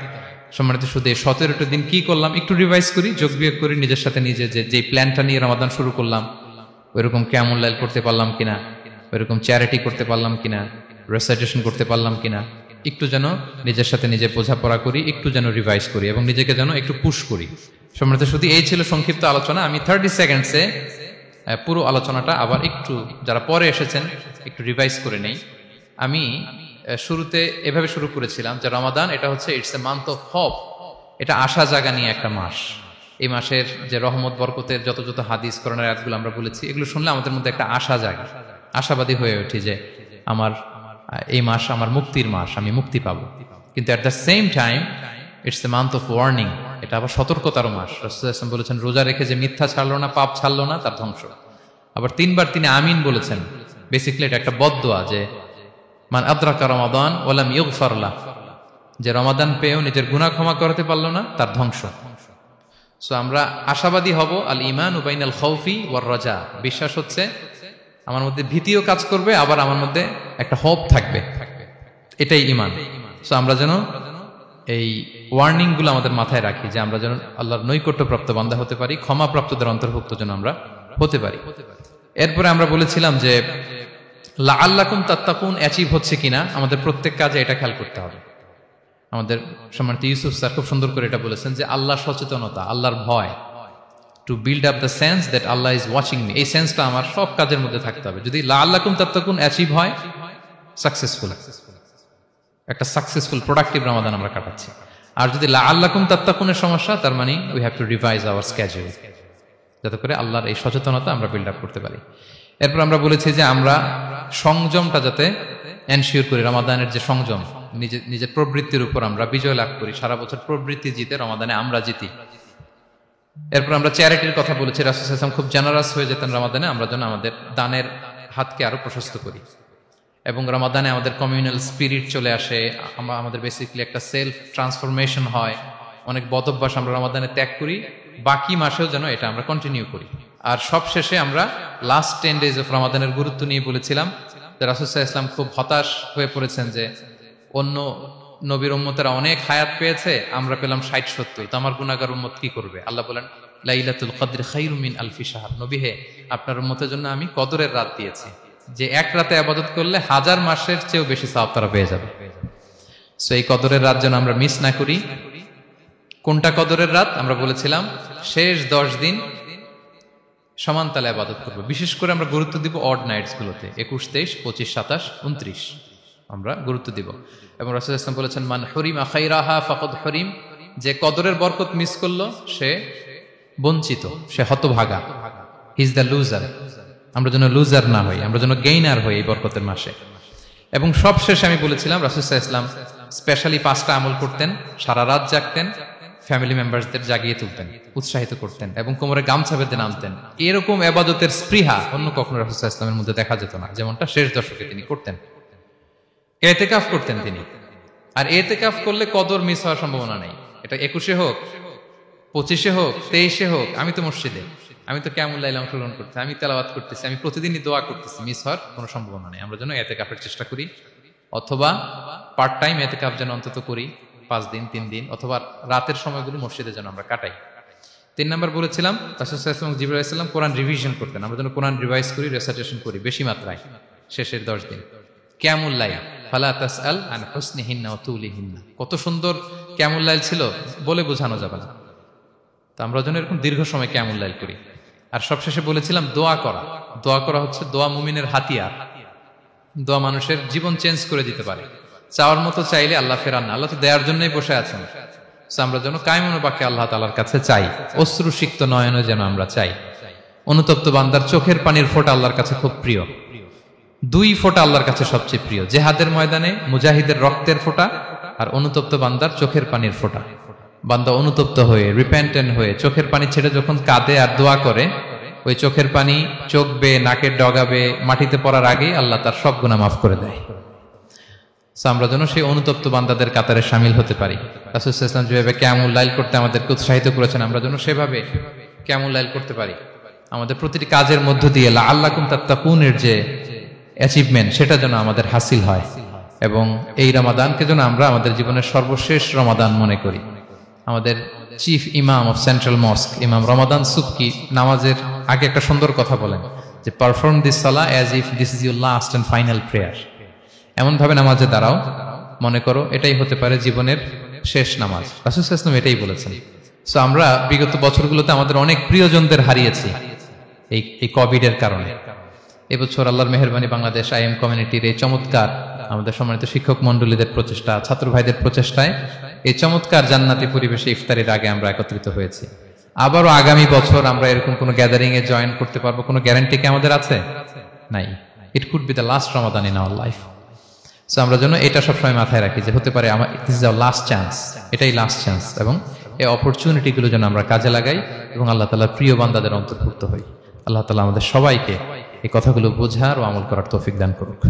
সম্মানিত শুধু 17টা দিন কি করলাম একটু রিভাইজ করি, যোগ বিয়োগ করি নিজের সাথে নিজে, যে প্ল্যানটা নিয়ে রমাদান শুরু করলাম ওইরকম কিয়ামুল লাইল করতে পারলাম কিনা, ওইরকম চ্যারিটি করতে পারলাম কিনা, রেসাইটেশন করতে পারলাম কিনা, একটু যেন নিজের সাথে নিজে বোঝাপড়া করি, একটু যেন রিভাইজ করি এবং নিজেকে যেন একটু পুশ করি। সম্মানিত শুধু এই ছিল সংক্ষিপ্ত আলোচনা। আমি 30 সেকেন্ডসে পুরো আলোচনাটা আবার একটু যারা পরে এসেছেন একটু রিভাইজ করে নেই। আমি শুরুতে এভাবে শুরু করেছিলাম যে রমাদান এটা হচ্ছে it's a month of hope, এটা আশা জাগা নিয়ে একটা মাস। এই মাসের যে রহমত বরকতের যত যত হাদিস কোরআনের আয়াতগুলো আমরা বলেছি, এগুলো শুনলে আমাদের মধ্যে একটা আশা জাগে, আশাবাদী হয়ে উঠি যে আমার এই মাস আমার মুক্তির মাস, আমি মুক্তি পাবো। কিন্তু at the same time it's a month of warning, এটা আবার সতর্কতার মাস। রাসূলুল্লাহ সাল্লাল্লাহু আলাইহি ওয়াসাল্লাম বলেছেন রোজা রেখে যে মিথ্যা ছাড়লো না, পাপ ছাড়লো না, তার ধ্বংস। আবার 3 বার তিনি আমিন বলেছেন। বেসিক্যালি এটা একটা বদদোয়া যে মান আদরাকা রমাদান ওয়া লাম ইগফার লাহ, যে রমাদান পেয়েও নিজের গুনাহ ক্ষমা করতে পারলো না, তার ধ্বংস। সো আমরা আশাবাদী হব। আল ঈমানু বাইনাল খাউফি ওয়ার রাজা, বিশ্বাস হচ্ছে আমার মধ্যে ভীতিও কাজ করবে, আবার আমার মধ্যে একটা হোপ থাকবে, এটাই ঈমান। সো আমরা যেন এই ওয়ার্নিং গুলো আমাদের মাথায় রাখি যে আমরা যেন আল্লাহর নৈকট্যপ্রাপ্ত বান্দা হতে পারি, ক্ষমাপ্রাপ্তদের অন্তর্ভুক্ত যেন আমরা হতে পারি। এরপরে আমরা বলেছিলাম যে লাআল্লাকুম তাত্তাকুন অ্যাচিভ হচ্ছে কিনা আমাদের প্রত্যেক কাজে এটা খেয়াল করতে হবে। আমাদের সম্মানিত ইউসুফ স্যার খুব সুন্দর করে এটা বলেছেন যে আল্লাহর সচেতনতা, আল্লাহর ভয়, to build up the sense that Allah is watching me, এই সেন্সটা আমার সব কাজের মধ্যে থাকতে হবে। যদি লাআল্লাকুম তাত্তাকুন অ্যাচিভ হয়, সাকসেসফুল, একটা সাকসেসফুল প্রোডাক্টিভ রমাদান আমরা কাটাচ্ছি। আর যদি লাআল্লাকুম তাত্তাকুনের সমস্যা, তার মানে we have to revise hour schedule, যাতে করে আল্লাহর এই সচেতনতা আমরা বিল্ড আপ করতে পারি। এরপর আমরা বলেছি যে আমরা সংযমটা যাতে এনশিওর করি, রমাদানের যে সংযম, নিজের প্রবৃত্তির উপর আমরা বিজয় লাভ করি। সারা বছর প্রবৃত্তি জিতে, রমাদানে আমরা জিতি। এরপর আমরা চ্যারিটির কথা বলেছি। রাসূল সাল্লাল্লাহু আলাইহি ওয়াসাল্লাম খুব জেনারাস হয়ে যেতেন রমাদানে, আমরা যেন আমাদের দানের হাতকে আরো প্রশস্ত করি এবং রমাদানে আমাদের কমিউনাল স্পিরিট চলে আসে, আমাদের বেসিক্যালি একটা সেলফ ট্রান্সফরমেশন হয়। অনেক বদ অভ্যাস আমরা রমাদানে ত্যাগ করি, বাকি মাসেও যেন এটা আমরা কন্টিনিউ করি। আর সব শেষে আমরা লাস্ট 10 ডেজ অফ রমাদানের গুরুত্ব নিয়ে বলেছিলাম যে রাসূল সাল্লাল্লাহু আলাইহি ওয়াসাল্লাম খুব হতাশ হয়ে পড়েছেন যে অন্য নবীর উম্মতেরা অনেক হায়াত পেয়েছে, আমরা পেলাম 60-70, তো আমার গুনাহগার উম্মত কি করবে? আল্লাহ বলেন লাইলাতুল কদর খায়রুম মিন আলফি শাহর, নবী হে আপনার উম্মতের জন্য আমি কদরের রাত দিয়েছি, যে এক রাতে ইবাদত করলে 1000 মাসের চেয়েও বেশি সওয়াব তারা পেয়ে যাবে। সো এই কদরের রাত যেন আমরা মিস না করি। কোনটা কদরের রাত? আমরা বলেছিলাম শেষ 10 দিন সমান তালে ইবাদত করব। বিশেষ করে আমরা গুরুত্ব দিব অড নাইটস গুলোতে, 21, 23, 25, 27, 29 আমরা গুরুত্ব দিব। এবং রাসূল সাল্লাল্লাহু আলাইহি ওয়াসাল্লাম বলেছেন মান হুরিমা খায়রাহা ফাকাদ হুরিম, যে কদরের বরকত মিস করলো সে বঞ্চিত, সে হতভাগা, হি ইজ দ্য লুজার। আমরা যেন লুজার না হই, আমরা যেন গেইনার হই এই বরকতের মাসে। এবং সবশেষে আমি বলেছিলাম রাসূল সাল্লাল্লাহু আলাইহি ওয়াসাল্লাম স্পেশালি 5টা আমল করতেন, সারা রাত জাগতেন, ফ্যামিলি মেম্বারসদের জাগিয়ে তুলতেন, উৎসাহিত করতেন এবং কোমরে গামছা বেঁধে নামতেন। এরকম ইবাদতের স্পৃহা অন্য কখনো রাসূল সাল্লাল্লাহু আলাইহি ওয়াসাল্লামের মধ্যে দেখা যেত না, যেমনটা শেষ দশকে তিনি করতেন। ইতিকাফ করতেন তিনি, আর ইতিকাফ করলে কদর মিস হওয়ার সম্ভাবনা নেই। এটা 21-এ হোক, 25-এ হোক, 23-এ হোক, আমি তো মসজিদে, আমি তো কিয়ামুল লাইলে অংশগ্রহণ করতেছি, আমি তেলাওয়াত করতেছি, আমি প্রতিদিনই দোয়া করতেছি, মিস হওয়ার কোনো সম্ভাবনা নেই। আমরা যেন ইতিকাফের চেষ্টা করি, অথবা পার্ট টাইম ইতিকাফ যেন অন্তত করি 5 দিন, 3 দিন, অথবা রাতের সময়গুলো মসজিদে যেন আমরা কাটাই। 3 নম্বর বলেছিলাম রাসূল সাল্লাল্লাহু আলাইহি ওয়াসাল্লাম, জিবরাইল আলাইহিস সালাম কোরআন রিভিশন করতেন, আমরা যেন কোরআন রিভাইজ করি, রেসাইটেশন করি বেশি মাত্রায় শেষের 10 দিন। কিয়ামুল লাইল ফালা তাসআল আন হুসনিহিন্না ওয়া তুলিহিন্না, কত সুন্দর কিয়ামুল লাইল ছিল বলে বোঝানো যাবে না। তো আমরা যেন এরকম দীর্ঘ সময় কিয়ামুল লাইল করি। আর সবশেষে বলেছিলাম দোয়া করা। দোয়া করা হচ্ছে দোয়া মুমিনের হাতিয়ার। দোয়া মানুষের জীবন চেঞ্জ করে দিতে পারে। চাওয়ার মতো চাইলে আল্লাহ ফেরান না, আল্লাহ তো দেওয়ার জন্যই বসে আছেন। আমরা যেন কায়মনো বাক্যে আল্লাহ তাআলার কাছে চাই, অশ্রুসিক্ত নয়নে যেন আমরা চাই। অনুতপ্ত বান্দার চোখের পানির ফোঁটা আল্লাহর কাছে খুব প্রিয়। 2 ফোঁটা আল্লাহর কাছে সবচেয়ে প্রিয়, জিহাদের ময়দানে মুজাহিদের রক্তের ফোঁটা আর অনুতপ্ত বান্দার চোখের পানির ফোঁটা। বান্দা অনুতপ্ত হয়ে, রিপেন্টেন্ট হয়ে চোখের পানি ছেড়ে যখন কাঁদে আর দোয়া করে, ওই চোখের পানি চোখ বেয়ে, নাকের ডগাবে, মাটিতে পড়ার আগেই আল্লাহ তার সব গুনাহ মাফ করে দেয়। আমরা যেন সেই অনুতপ্ত বান্দাদের কাতারে শামিল হতে পারি। রাসূল সাল্লাল্লাহু আলাইহি ওয়াসাল্লাম যেভাবে কিয়ামুল লাইল করতে আমাদেরকে উৎসাহিত করেছেন, আমরা যেন সেভাবে কিয়ামুল লাইল করতে পারি। আমাদের প্রতিটি কাজের মধ্য দিয়ে লাআল্লাকুম তাত্তাকুনের যে অ্যাচিভমেন্ট, সেটা যেন আমাদের হাসিল হয় এবং এই রমাদানকে যেন আমরা আমাদের জীবনের সর্বশেষ রমাদান মনে করি। আমাদের চিফ ইমাম অফ সেন্ট্রাল মস্ক ইমাম রমাদান সুবকি নামাজের আগে একটা সুন্দর কথা বলেন যে পারফর্ম দিস সালাহ as if this is your last and final prayer. এমন ভাবে নামাজে দাঁড়াও মনে করো এটাই হতে পারে জীবনের শেষ নামাজ। রাসূল সাল্লাল্লাহু আলাইহি ওয়াসাল্লাম এটাই বলেছেন। সো আমরা বিগত বছরগুলোতে আমাদের অনেক প্রিয়জনদের হারিয়েছি এই কোভিডের কারণে। এবছর আল্লাহর মেহেরবানি বাংলাদেশ আইএম কমিউনিটির এই চমৎকার আমাদের সম্মানিত শিক্ষক মন্ডলীদের প্রচেষ্টা, ছাত্র ভাইদের প্রচেষ্টায় এই চমৎকার জান্নাতি পরিবেশে ইফতারের আগে আমরা একত্রিত হয়েছি। আবারও আগামী বছর আমরা এরকম কোনো গ্যাদারিং এ জয়েন করতে পারবো, কোনো গ্যারান্টি কি আমাদের আছে? নাই। It could be the last Ramadan in our life. So আমরা যেন এটা সবসময় মাথায় রাখি যে হতে পারে this is our last chance, এটাই লাস্ট চান্স, এবং এই অপরচুনিটিগুলো যেন আমরা কাজে লাগাই এবং আল্লাহ তাআলার প্রিয় বান্দাদের অন্তর্ভুক্ত হই। আল্লাহ তাআলা আমাদের সবাইকে এই কথাগুলো বোঝার ও আমল করার তৌফিক দান করুক।